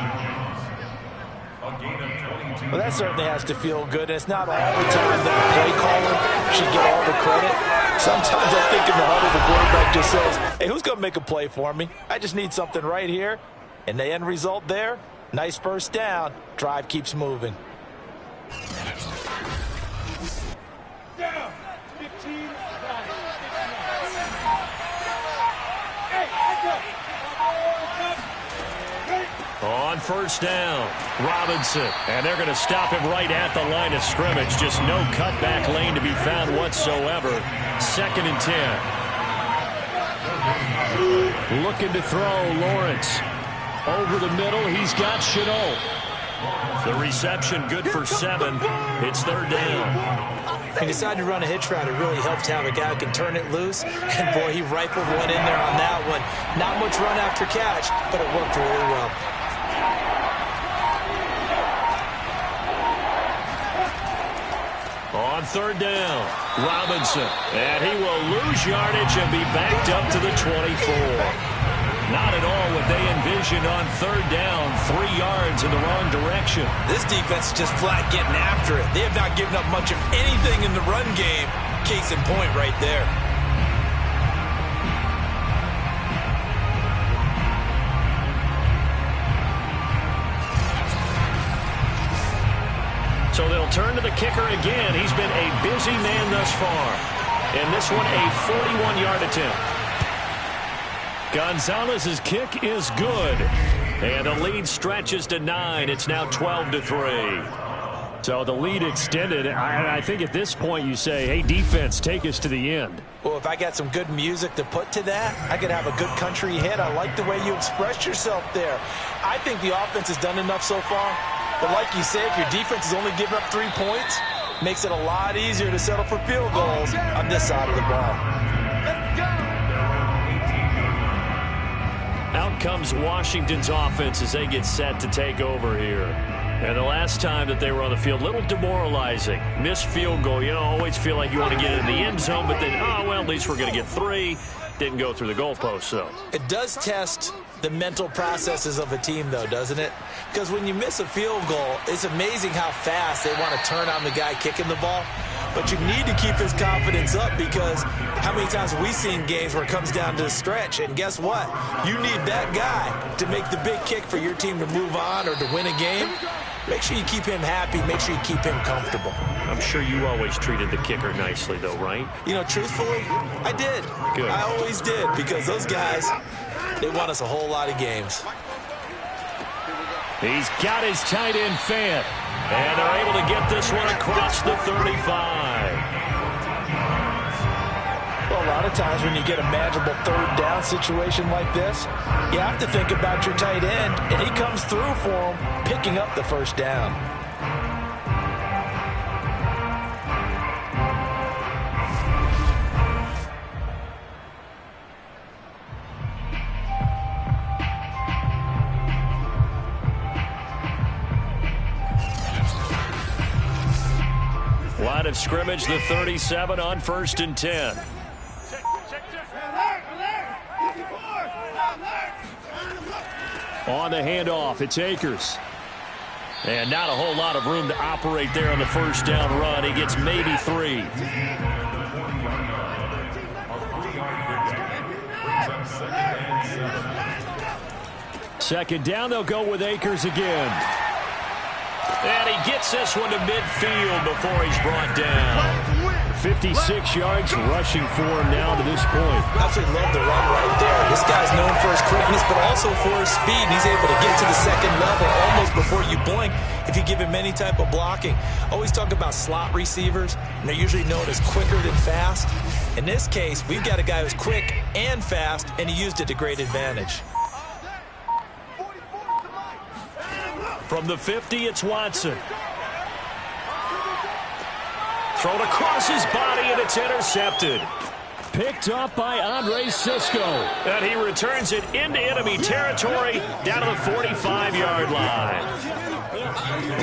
Well, that certainly has to feel good. It's not all the time that the play caller should get all the credit. Sometimes I think in the huddle, the quarterback just says, hey, who's going to make a play for me? I just need something right here. And the end result there, nice first down. Drive keeps moving. Down. 15. On first down, Robinson. And they're going to stop him right at the line of scrimmage. Just no cutback lane to be found whatsoever. 2nd and 10. Looking to throw, Lawrence. Over the middle, he's got Shenault. The reception good for 7. It's 3rd down. He decided to run a hitch route. It really helps to have a guy who can turn it loose. And, boy, he rifled one in there on that one. Not much run after catch, but it worked really well. On 3rd down, Robinson. And he will lose yardage and be backed up to the 24. Not at all what they envisioned on 3rd down. 3 yards in the wrong direction. This defense is just flat getting after it. They have not given up much of anything in the run game. Case in point right there. So they'll turn to the kicker again. He's been a busy man thus far. And this one a 41-yard attempt. Gonzalez's kick is good. And the lead stretches to 9. It's now 12-3. So the lead extended. I think at this point you say, hey, defense, take us to the end. Well, if I got some good music to put to that, I could have a good country hit. I like the way you expressed yourself there. I think the offense has done enough so far. But like you said, if your defense is only giving up 3 points, makes it a lot easier to settle for field goals on this side of the ball. Out comes Washington's offense as they get set to take over here. And the last time that they were on the field, a little demoralizing. Missed field goal. You know, always feel like you want to get it in the end zone, but then, oh, well, at least we're going to get 3. Didn't go through the goalpost, though. It does test the mental processes of a team, though, doesn't it? Because when you miss a field goal, it's amazing how fast they want to turn on the guy kicking the ball. But you need to keep his confidence up, because how many times have we seen games where it comes down to the stretch, and guess what? You need that guy to make the big kick for your team to move on or to win a game. Make sure you keep him happy. Make sure you keep him comfortable. I'm sure you always treated the kicker nicely, though, right? You know, truthfully, I did. Good. I always did, because those guys, they won us a whole lot of games. He's got his tight end Fant. And they're able to get this one across the 35. Well, a lot of times when you get a manageable 3rd down situation like this, you have to think about your tight end, and he comes through for him, picking up the 1st down. Line of scrimmage, the 37 on 1st and 10. On the handoff, it's Akers. And not a whole lot of room to operate there on the 1st down run. He gets maybe 3. Second down, they'll go with Akers again. And he gets this one to midfield before he's brought down. 56 yards rushing for him now to this point. Absolutely love the run right there. This guy's known for his quickness, but also for his speed. He's able to get to the 2nd level almost before you blink if you give him any type of blocking. Always talk about slot receivers, and they're usually known as quicker than fast. In this case, we've got a guy who's quick and fast, and he used it to great advantage. From the 50, it's Watson. Thrown across his body, and it's intercepted. picked up by Andre Cisco. And he returns it into enemy territory down to the 45-yard line.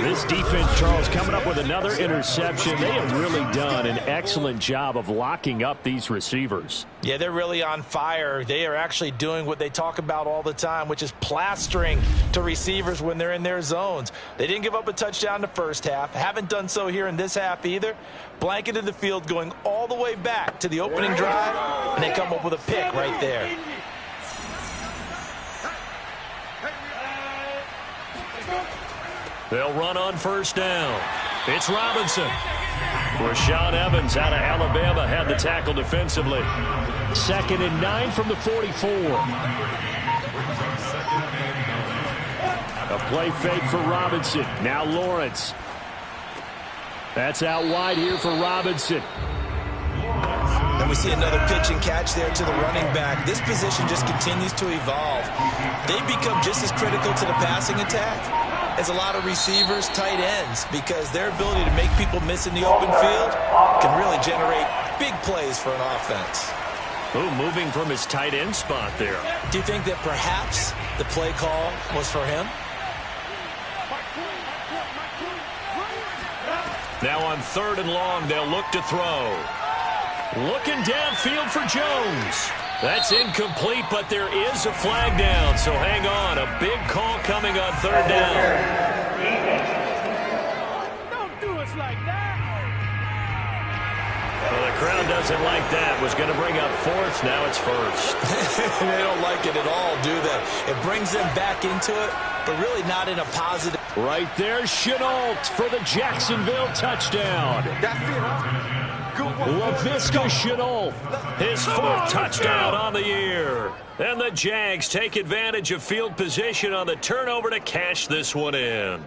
This defense, Charles, coming up with another interception. They have really done an excellent job of locking up these receivers. Yeah, they're really on fire. They are actually doing what they talk about all the time, which is plastering to receivers when they're in their zones. They didn't give up a touchdown in the first half. Haven't done so here in this half either. Blanketed the field going all the way back to the opening drive, and they come up with a pick right there. They'll run on first down. It's Robinson. Rashaan Evans out of Alabama had the tackle defensively. 2nd and 9 from the 44. A play fake for Robinson. Now Lawrence. That's out wide here for Robinson. And we see another pitch and catch there to the running back. This position just continues to evolve. They become just as critical to the passing attack as a lot of receivers, tight ends, because their ability to make people miss in the open field can really generate big plays for an offense. Ooh, moving from his tight end spot there. Do you think that perhaps the play call was for him? Now on 3rd and long, they'll look to throw. Looking downfield for Jones. That's incomplete, but there is a flag down, so hang on. A big call coming on 3rd down. Don't do us like that. Well, the crowd doesn't like that. Was going to bring up 4th. Now it's 1st. They don't like it at all, do they? It brings them back into it, but really not in a positive. Right there, Shenault for the Jacksonville touchdown. That's it, huh? Laviska Shenault. His 4th touchdown on the year. And the Jags take advantage of field position on the turnover to cash this one in.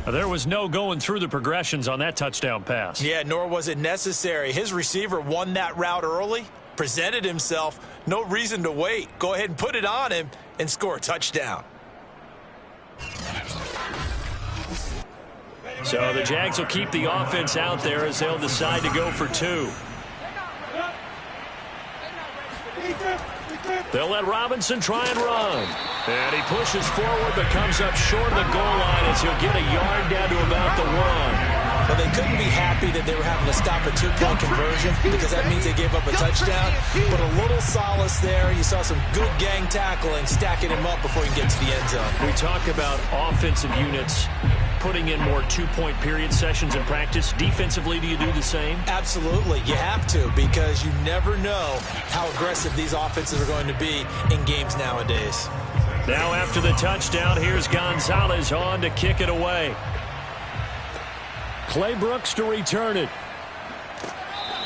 There was no going through the progressions on that touchdown pass. Yeah, nor was it necessary. His receiver won that route early, presented himself, no reason to wait. Go ahead and put it on him and score a touchdown. So the Jags will keep the offense out there as they'll decide to go for 2. They'll let Robinson try and run. And he pushes forward but comes up short of the goal line as he'll get a yard down to about the 1. Well, they couldn't be happy that they were having to stop a 2-point conversion because that means they gave up a touchdown. But a little solace there. You saw some good gang tackling, stacking him up before he gets to the end zone. We talk about offensive units putting in more 2-point period sessions in practice. Defensively, do you do the same? Absolutely. You have to, because you never know how aggressive these offenses are going to be in games nowadays. Now after the touchdown, here's Gonzalez on to kick it away. Clay Brooks to return it.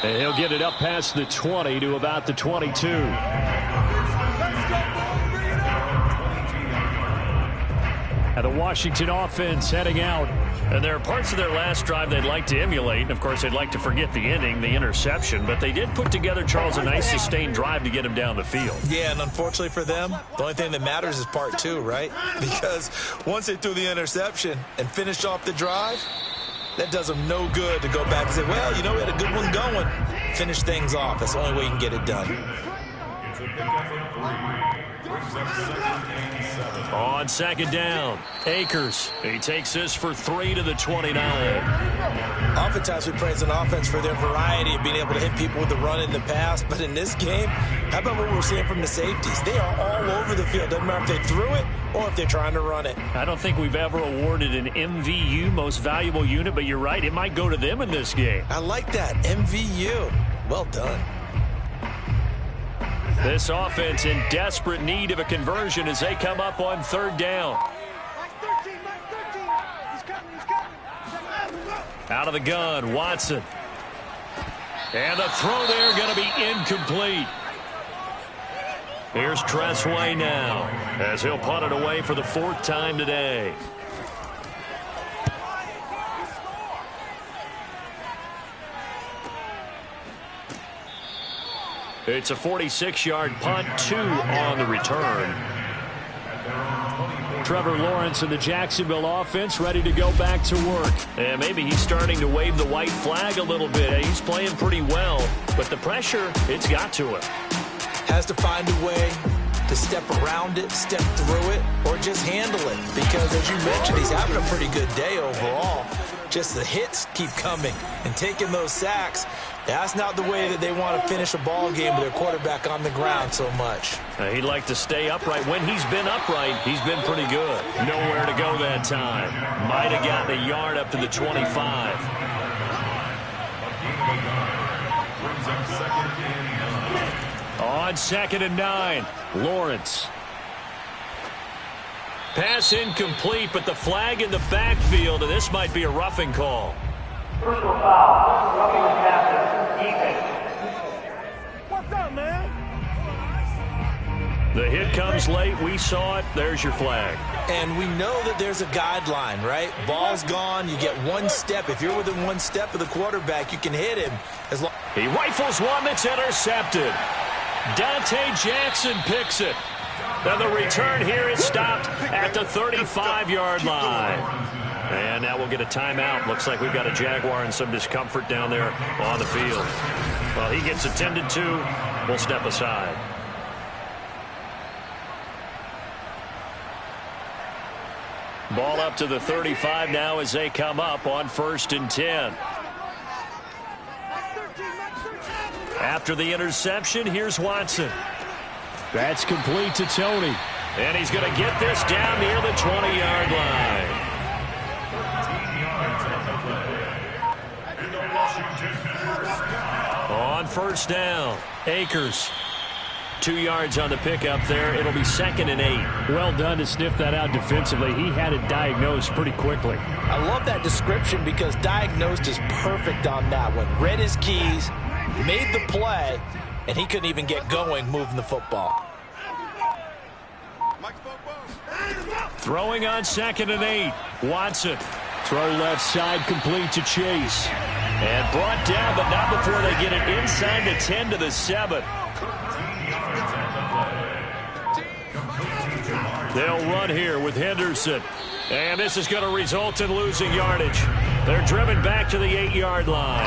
And he'll get it up past the 20 to about the 22. And the Washington offense heading out. And there are parts of their last drive they'd like to emulate. And, of course, they'd like to forget the ending, the interception. But they did put together, Charles, a nice sustained drive to get him down the field. Yeah, and unfortunately for them, the only thing that matters is part 2, right? Because once they threw the interception and finished off the drive, that does them no good to go back and say, well, you know, we had a good one going. Finish things off. That's the only way you can get it done. It's a pickup of 3. On 2nd down, Akers. He takes this for 3 to the 29. Oftentimes we praise an offense for their variety of being able to hit people with the run in the pass. But in this game, how about what we're seeing from the safeties? They are all over the field. Doesn't matter if they threw it or if they're trying to run it. I don't think we've ever awarded an MVU, most valuable unit, but you're right. It might go to them in this game. I like that. MVU. Well done. This offense in desperate need of a conversion as they come up on 3rd down. Out of the gun, Watson. And the throw there going to be incomplete. Here's Tressway now as he'll punt it away for the 4th time today. It's a 46-yard punt, 2 on the return. Trevor Lawrence and the Jacksonville offense ready to go back to work. And maybe he's starting to wave the white flag a little bit. He's playing pretty well, but the pressure, it's got to him. Has to find a way to step around it, step through it, or just handle it. Because, as you mentioned, he's having a pretty good day overall. Just the hits keep coming and taking those sacks. That's not the way that they want to finish a ball game with their quarterback on the ground so much. He'd like to stay upright. When he's been upright, he's been pretty good. Nowhere to go that time. Might have gotten a yard up to the 25. On 2nd and 9, Lawrence. Pass incomplete, but the flag in the backfield, and this might be a roughing call. Personal foul. Roughing the passer. Defense. What's up, man? The hit comes late. We saw it. There's your flag. And we know that there's a guideline, right? Ball's gone. You get one step. If you're within one step of the quarterback, you can hit him. As long He rifles one that's intercepted. Dante Jackson picks it. And the return here is stopped at the 35-yard line. And now we'll get a timeout. Looks like we've got a Jaguar in some discomfort down there on the field. Well, he gets attended to. We'll step aside. Ball up to the 35 now as they come up on 1st and 10. After the interception, here's Watson. That's complete to Tony. And he's going to get this down near the 20-yard line. On 1st down, Akers. 2 yards on the pickup there. It'll be 2nd and 8. Well done to sniff that out defensively. He had it diagnosed pretty quickly. I love that description because diagnosed is perfect on that one. Read his keys, made the play, and he couldn't even get going moving the football. Throwing on 2nd and 8. Watson. Throw left side complete to Chase. And brought down, but not before they get it inside the 10 to the 7. They'll run here with Henderson. And this is going to result in losing yardage. They're driven back to the 8-yard line.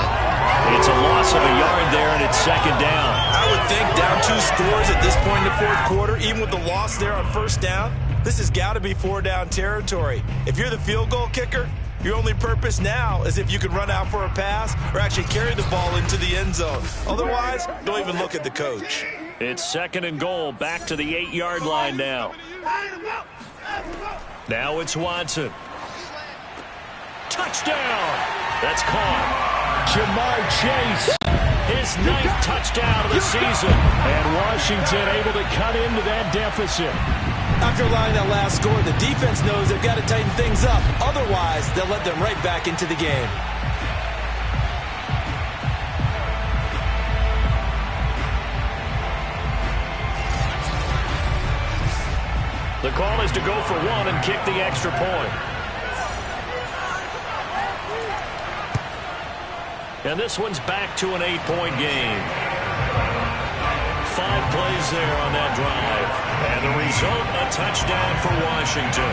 It's a loss of a yard there, and it's 2nd down. I would think down 2 scores at this point in the 4th quarter, even with the loss there on 1st down, this has got to be 4-down territory. If you're the field goal kicker, your only purpose now is if you can run out for a pass or actually carry the ball into the end zone. Otherwise, don't even look at the coach. It's 2nd and goal, back to the 8-yard line now. Now it's Watson. Touchdown! That's caught. Jamar Chase. His 9th touchdown of the season. And Washington able to cut into that deficit. After allowing that last score, the defense knows they've got to tighten things up. Otherwise, they'll let them right back into the game. The call is to go for 1 and kick the extra point. And this one's back to an 8-point game. 5 plays there on that drive. And the result, a touchdown for Washington.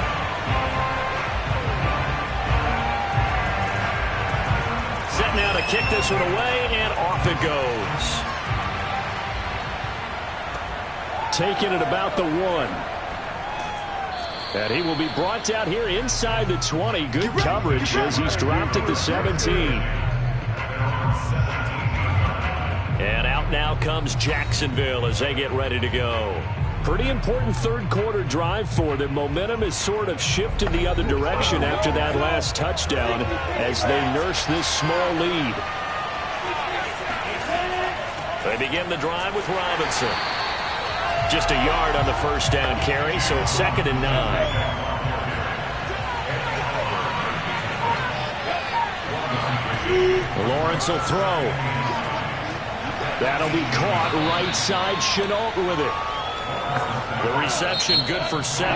Set now to kick this one away, and off it goes. Taking it about the 1. And he will be brought down here inside the 20. Good coverage as he's dropped at the 17. And out now comes Jacksonville as they get ready to go. Pretty important 3rd quarter drive for them. Momentum has sort of shifted the other direction after that last touchdown as they nurse this small lead. They begin the drive with Robinson. Just a yard on the 1st down carry, so it's 2nd and 9. Lawrence will throw. That'll be caught right side. Shenault with it. The reception good for 7.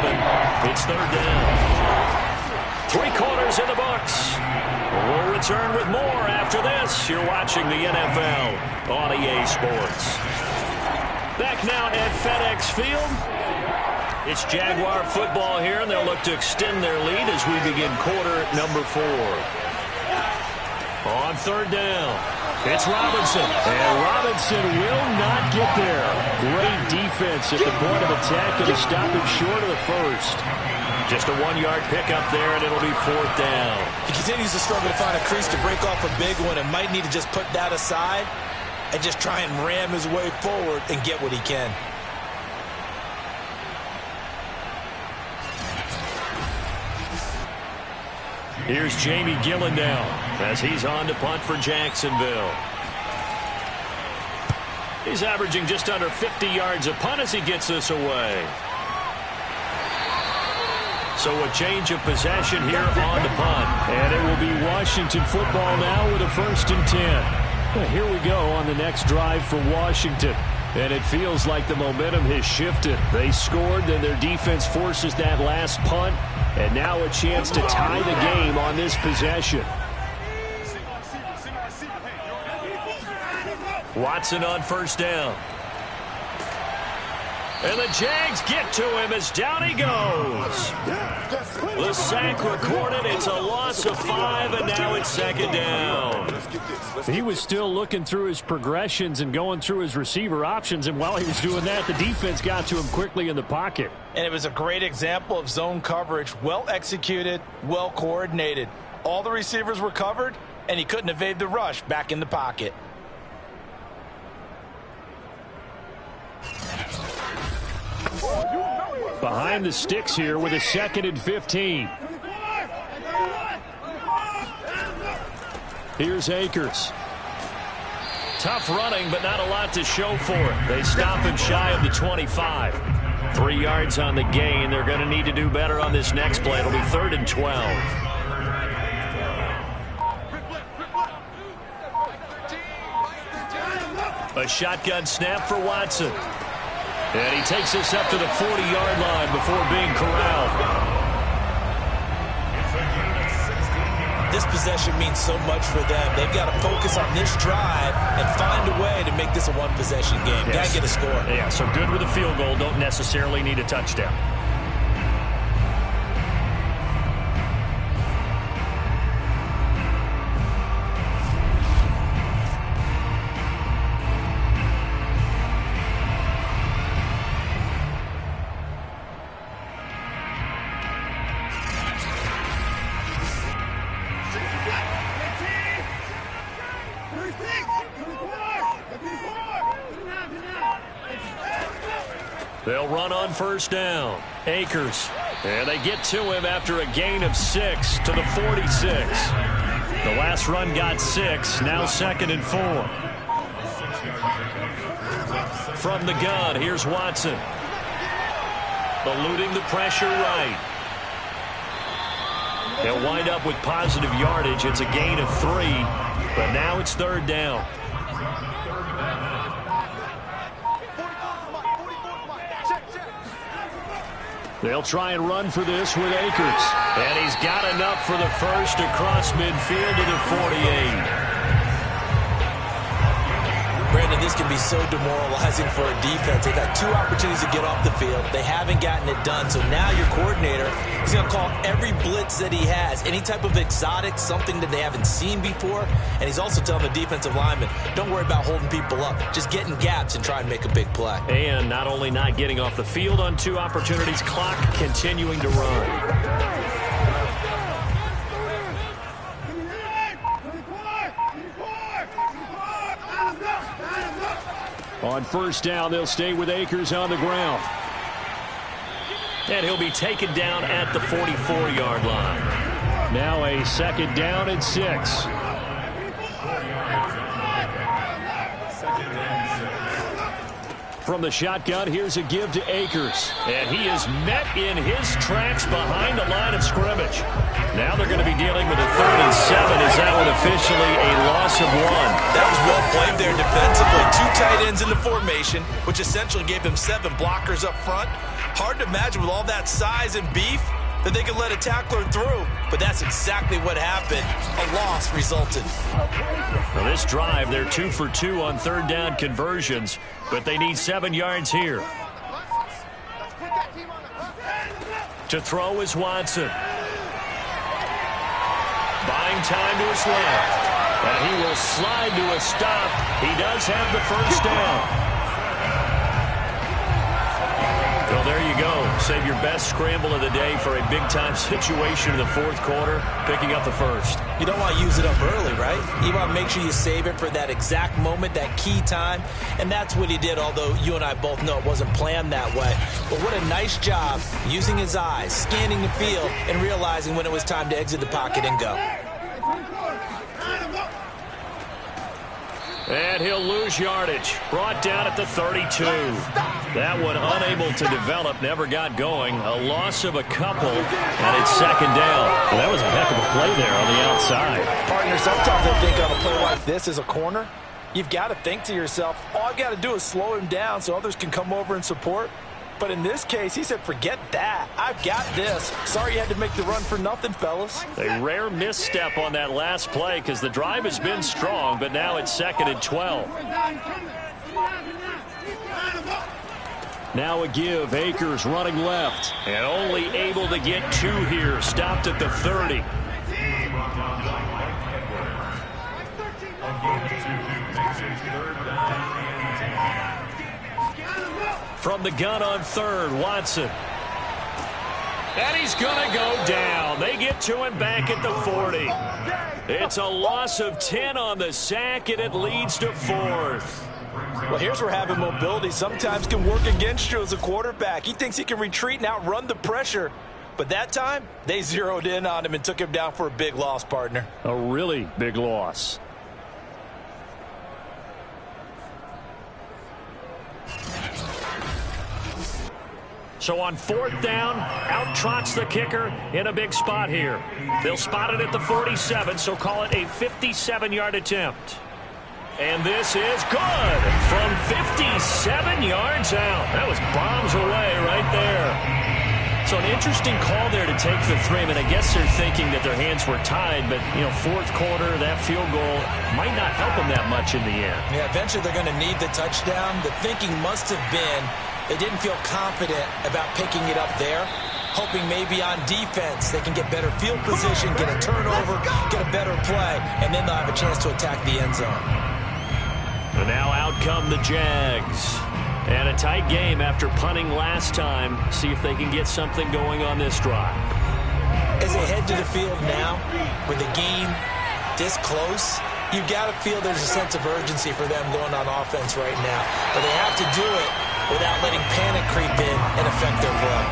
It's 3rd down. 3 quarters in the books. We'll return with more after this. You're watching the NFL on EA Sports. Back now at FedEx Field. It's Jaguar football here, and they'll look to extend their lead as we begin quarter number 4. On third down, it's Robinson. And Robinson will not get there. Great defense at the point of attack, and to stop him short of the first. Just a 1-yard pickup there, and it'll be 4th down. He continues to struggle to find a crease to break off a big one, and might need to just put that aside and just try and ram his way forward and get what he can. Here's Jamie Gillen now as he's on to punt for Jacksonville. He's averaging just under 50 yards a punt as he gets this away. So a change of possession here on the punt. And it will be Washington football now with a 1st and 10. Well, here we go on the next drive for Washington. And it feels like the momentum has shifted. They scored, then their defense forces that last punt. And now a chance to tie the game on this possession. Watson on 1st down. And the Jags get to him as down he goes. The sack recorded. It's a loss of 5, and now it's 2nd down. He was still looking through his progressions and going through his receiver options, and while he was doing that, the defense got to him quickly in the pocket. And it was a great example of zone coverage. Well executed, well coordinated. All the receivers were covered, and he couldn't evade the rush back in the pocket. Behind the sticks here with a 2nd and 15. Here's Akers. Tough running, but not a lot to show for it. They stop him shy of the 25. 3 yards on the gain. They're going to need to do better on this next play. It'll be 3rd and 12. A shotgun snap for Watson. And he takes this up to the 40-yard line before being corralled. This possession means so much for them. They've got to focus on this drive and find a way to make this a one-possession game. Yes. Got to get a score. Yeah, so good with a field goal. Don't necessarily need a touchdown. They'll run on 1st down. Akers. And they get to him after a gain of 6 to the 46. The last run got 6. Now 2nd and 4. From the gun, here's Watson. Eluding the pressure right. They'll wind up with positive yardage. It's a gain of 3. But now it's 3rd down. They'll try and run for this with Akers. And he's got enough for the first across midfield to the 48. Brandon, this can be so demoralizing for a defense. They've had 2 opportunities to get off the field. They haven't gotten it done. So now your coordinator is going to call every blitz that he has, any type of exotic, something that they haven't seen before. And he's also telling the defensive lineman, don't worry about holding people up. Just get in gaps and try and make a big play. And not only not getting off the field on 2 opportunities, clock continuing to run. On 1st down, they'll stay with Akers on the ground. And he'll be taken down at the 44-yard line. Now a 2nd down and 6. From the shotgun, here's a give to Akers. And he is met in his tracks behind the line of scrimmage. Now they're going to be dealing with a 3rd and 7. Is that one officially a loss of 1? That was well played there defensively. 2 tight ends in the formation, which essentially gave him 7 blockers up front. Hard to imagine with all that size and beef that they could let a tackler through. But that's exactly what happened. A loss resulted. Now this drive, they're 2 for 2 on 3rd down conversions, but they need 7 yards here. To throw is Watson. Buying time to his left. And he will slide to a stop. He does have the first down. Well, there you go. Save your best scramble of the day for a big-time situation in the fourth quarter, picking up the first. You don't want to use it up early, right? You want to make sure you save it for that exact moment, that key time. And that's what he did, although you and I both know it wasn't planned that way. But what a nice job using his eyes, scanning the field, and realizing when it was time to exit the pocket and go. And he'll lose yardage. Brought down at the 32. That one unable to develop, never got going. A loss of a couple, and it's second down. Well, that was a heck of a play there on the outside. Partner, sometimes I think on a play like this as a corner, you've got to think to yourself, all I've got to do is slow him down so others can come over and support. But in this case, he said, forget that. I've got this. Sorry you had to make the run for nothing, fellas. A rare misstep on that last play because the drive has been strong, but now it's second and 12. Now a give. Akers running left. And only able to get 2 here. Stopped at the 30. From the gun on third, Watson. And he's going to go down. They get to him back at the 40. It's a loss of 10 on the sack, and it leads to fourth. Well, here's where having mobility sometimes can work against you as a quarterback. He thinks he can retreat and outrun the pressure. But that time, they zeroed in on him and took him down for a big loss, partner. A really big loss. So on fourth down, out trots the kicker in a big spot here. They'll spot it at the 47, so call it a 57-yard attempt. And this is good from 57 yards out. That was bombs away right there. So an interesting call there to take the 3. I mean, I guess they're thinking that their hands were tied, but, you know, fourth quarter, that field goal might not help them that much in the end. Yeah, eventually they're going to need the touchdown. The thinking must have been they didn't feel confident about picking it up there, hoping maybe on defense they can get better field position, get a turnover, get a better play, and then they'll have a chance to attack the end zone. And now out come the Jags. And a tight game after punting last time. See if they can get something going on this drive. As they head to the field now, with the game this close, you've got to feel there's a sense of urgency for them going on offense right now. But they have to do it without letting panic creep in and affect their play.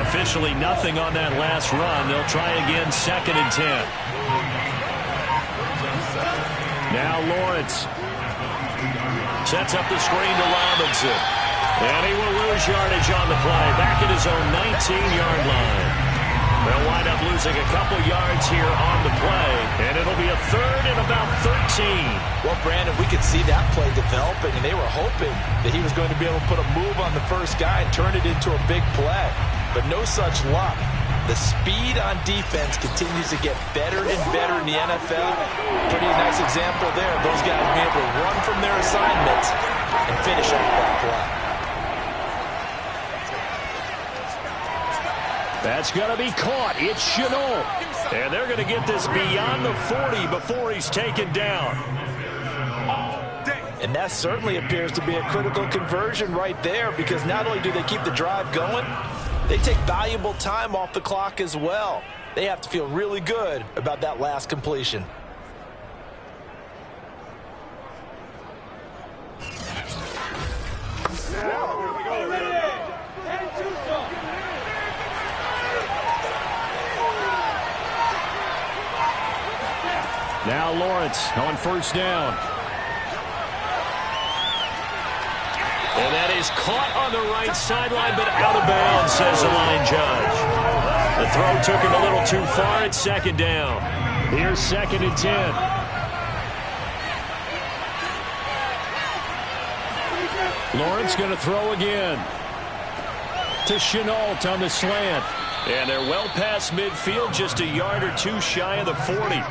Officially nothing on that last run. They'll try again, second and 10. Now Lawrence sets up the screen to Robinson. And he will lose yardage on the play. Back at his own 19-yard line. They'll wind up losing a couple yards here on the play. And it'll be a third and about 13. Well, Brandon, we could see that play developing, and they were hoping that he was going to be able to put a move on the first guy and turn it into a big play. But no such luck. The speed on defense continues to get better and better in the NFL. Pretty nice example there of those guys being able to run from their assignments and finish off that play. That's going to be caught. It's Shenault. And they're going to get this beyond the 40 before he's taken down. And that certainly appears to be a critical conversion right there, because not only do they keep the drive going, they take valuable time off the clock as well. They have to feel really good about that last completion. Now Lawrence on first down. And that is caught on the right sideline, but out of bounds, says the line judge. The throw took him a little too far. It's second down. Here's second and 10. Lawrence going to throw again. To Shenault on the slant. And they're well past midfield, just a yard or two shy of the 40.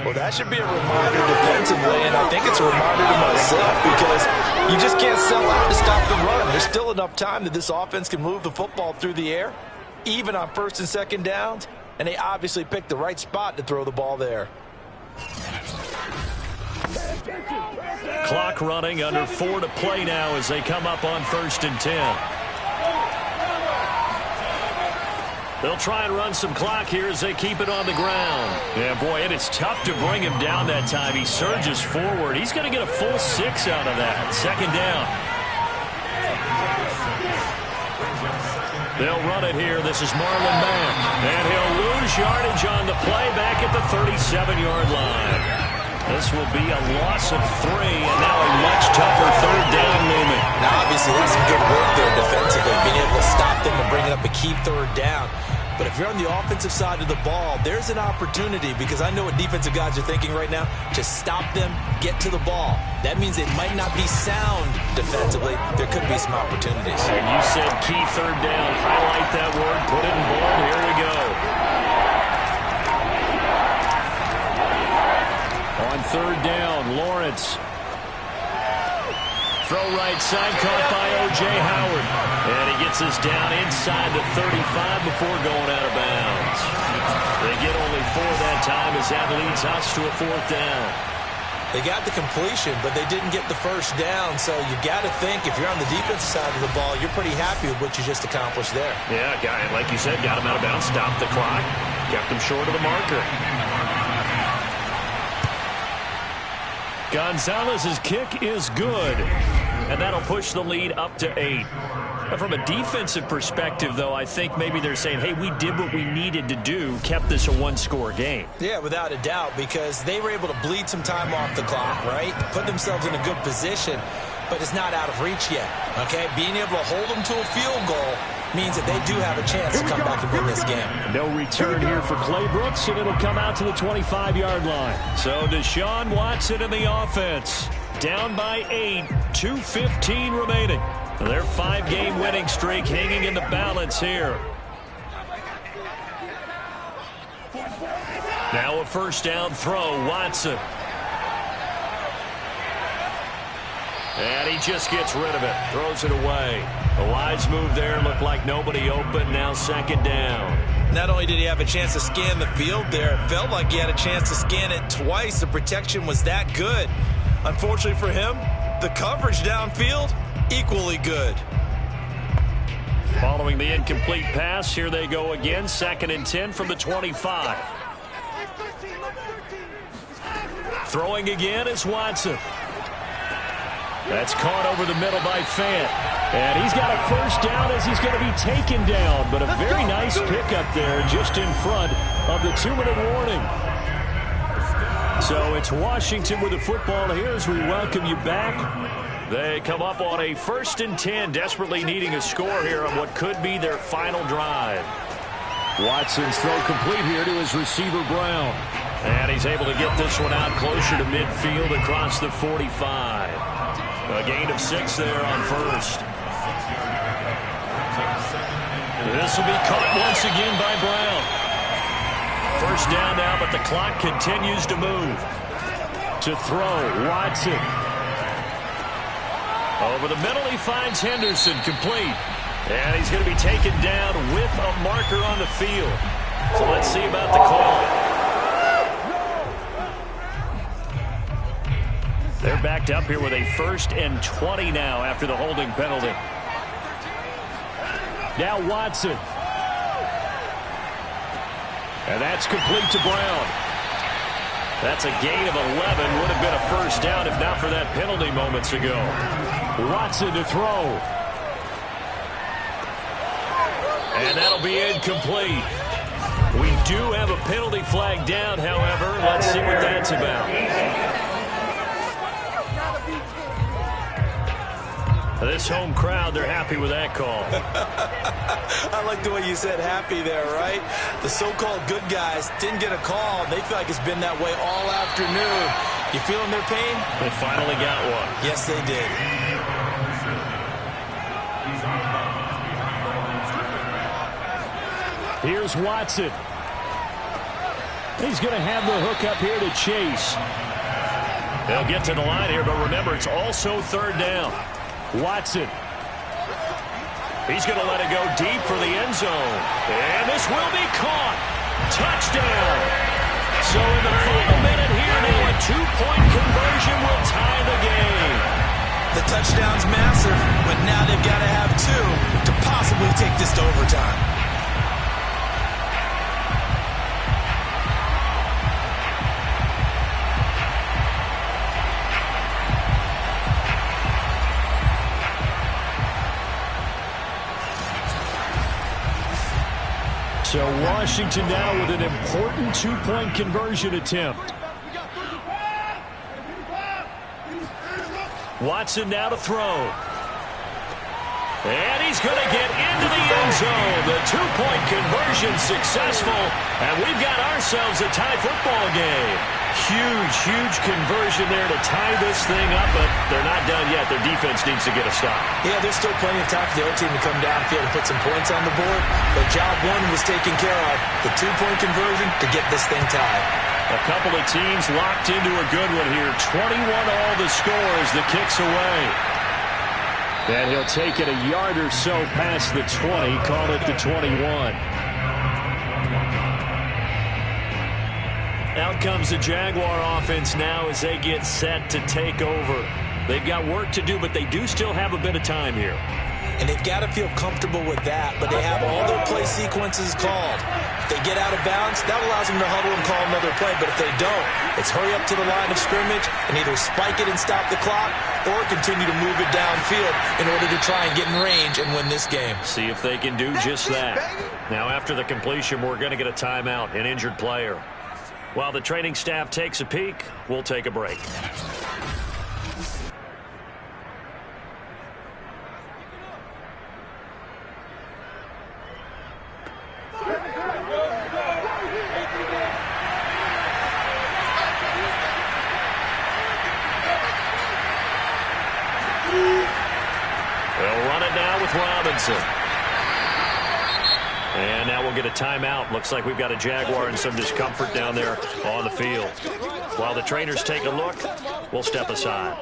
Well, that should be a reminder defensively, and I think it's a reminder to myself because you just can't sell out to stop the run. There's still enough time that this offense can move the football through the air, even on first and second downs, and they obviously picked the right spot to throw the ball there. Clock running, under 4 to play now as they come up on 1st and 10. They'll try and run some clock here as they keep it on the ground. Yeah, boy, and it's tough to bring him down that time. He surges forward. He's going to get a full 6 out of that. 2nd down. They'll run it here. This is Marlon Mack. And he'll lose yardage on the play back at the 37-yard line. This will be a loss of 3, and now a much tougher 3rd down looming. Now, obviously, that's some good work there defensively, being able to stop them and bringing up a key 3rd down. But if you're on the offensive side of the ball, there's an opportunity because I know what defensive guys are thinking right now. Just stop them, get to the ball. That means it might not be sound defensively. There could be some opportunities. And you said key 3rd down. Highlight that word. Put it in bold. Here we go. On 3rd down, Lawrence. Throw right side, caught by O.J. Howard. And he gets us down inside the 35 before going out of bounds. They get only 4 that time as that leads us to a 4th down. They got the completion, but they didn't get the 1st down. So you got to think if you're on the defensive side of the ball, you're pretty happy with what you just accomplished there. Yeah, guy, like you said, got him out of bounds, stopped the clock, kept him short of the marker. Gonzalez's kick is good, and that'll push the lead up to 8. From a defensive perspective, though, I think maybe they're saying, hey, we did what we needed to do, kept this a 1-score game. Yeah, without a doubt, because they were able to bleed some time off the clock, right? Put themselves in a good position, but it's not out of reach yet, okay? Being able to hold them to a field goal means that they do have a chance to come back and win this game. No return here for Clay Brooks, and it'll come out to the 25-yard line. So Deshaun Watson in the offense. Down by 8, 2:15 remaining. Their 5-game winning streak hanging in the balance here. Now a 1st down throw, Watson. And he just gets rid of it, throws it away. A wise move there, looked like nobody open, now 2nd down. Not only did he have a chance to scan the field there, it felt like he had a chance to scan it twice. The protection was that good. Unfortunately for him, the coverage downfield, equally good. Following the incomplete pass, here they go again, 2nd and 10 from the 25. Throwing again is Watson. That's caught over the middle by Fant. And he's got a 1st down as he's going to be taken down. But a very nice pickup there just in front of the 2-minute warning. So it's Washington with the football here as we welcome you back. They come up on a 1st and 10, desperately needing a score here on what could be their final drive. Watson's throw complete here to his receiver, Brown. And he's able to get this one out closer to midfield across the 45. A gain of 6 there on 1st. This will be caught once again by Brown. 1st down now, but the clock continues to move. To throw, Watson. Over the middle, he finds Henderson, complete. And he's going to be taken down with a marker on the field. So let's see about the call. They're backed up here with a 1st and 20 now after the holding penalty. Now Watson. And that's complete to Brown. That's a gain of 11. Would have been a 1st down if not for that penalty moments ago. Watson to throw. And that'll be incomplete. We do have a penalty flag down, however. Let's see what that's about. This home crowd, they're happy with that call. I like the way you said happy there, right? The so-called good guys didn't get a call. They feel like it's been that way all afternoon. You feeling their pain? They finally got one. Yes, they did. Here's Watson. He's going to have the hook up here to Chase. They'll get to the line here, but remember, it's also third down. Watson. He's going to let it go deep for the end zone. And this will be caught. Touchdown. So in the final minute here now, a two-point conversion will tie the game. The touchdown's massive, but now they've got to have two to possibly take this to overtime. So Washington now with an important two-point conversion attempt. Watson now to throw. And he's going to get into the end zone. The two-point conversion successful. And we've got ourselves a tie football game. Huge, huge conversion there to tie this thing up, but they're not done yet. Their defense needs to get a stop. Yeah, there's still plenty of time for the other team to come downfield and put some points on the board. But job one was taken care of. The two-point conversion to get this thing tied. A couple of teams locked into a good one here. 21 all the score as the kick's away. And he'll take it a yard or so past the 20, call it the 21. Out comes the Jaguar offense now as they get set to take over. They've got work to do, but they do still have a bit of time here. And they've got to feel comfortable with that, but they have all their play sequences called. If they get out of bounds, that allows them to huddle and call another play. But if they don't, it's hurry up to the line of scrimmage and either spike it and stop the clock or continue to move it downfield in order to try and get in range and win this game. See if they can do just that. Now, after the completion, we're going to get a timeout, an injured player. While the training staff takes a peek, we'll take a break. They'll run it now with Robinson. And now we'll get a timeout. Looks like we've got a Jaguar in some discomfort down there on the field. While the trainers take a look, we'll step aside.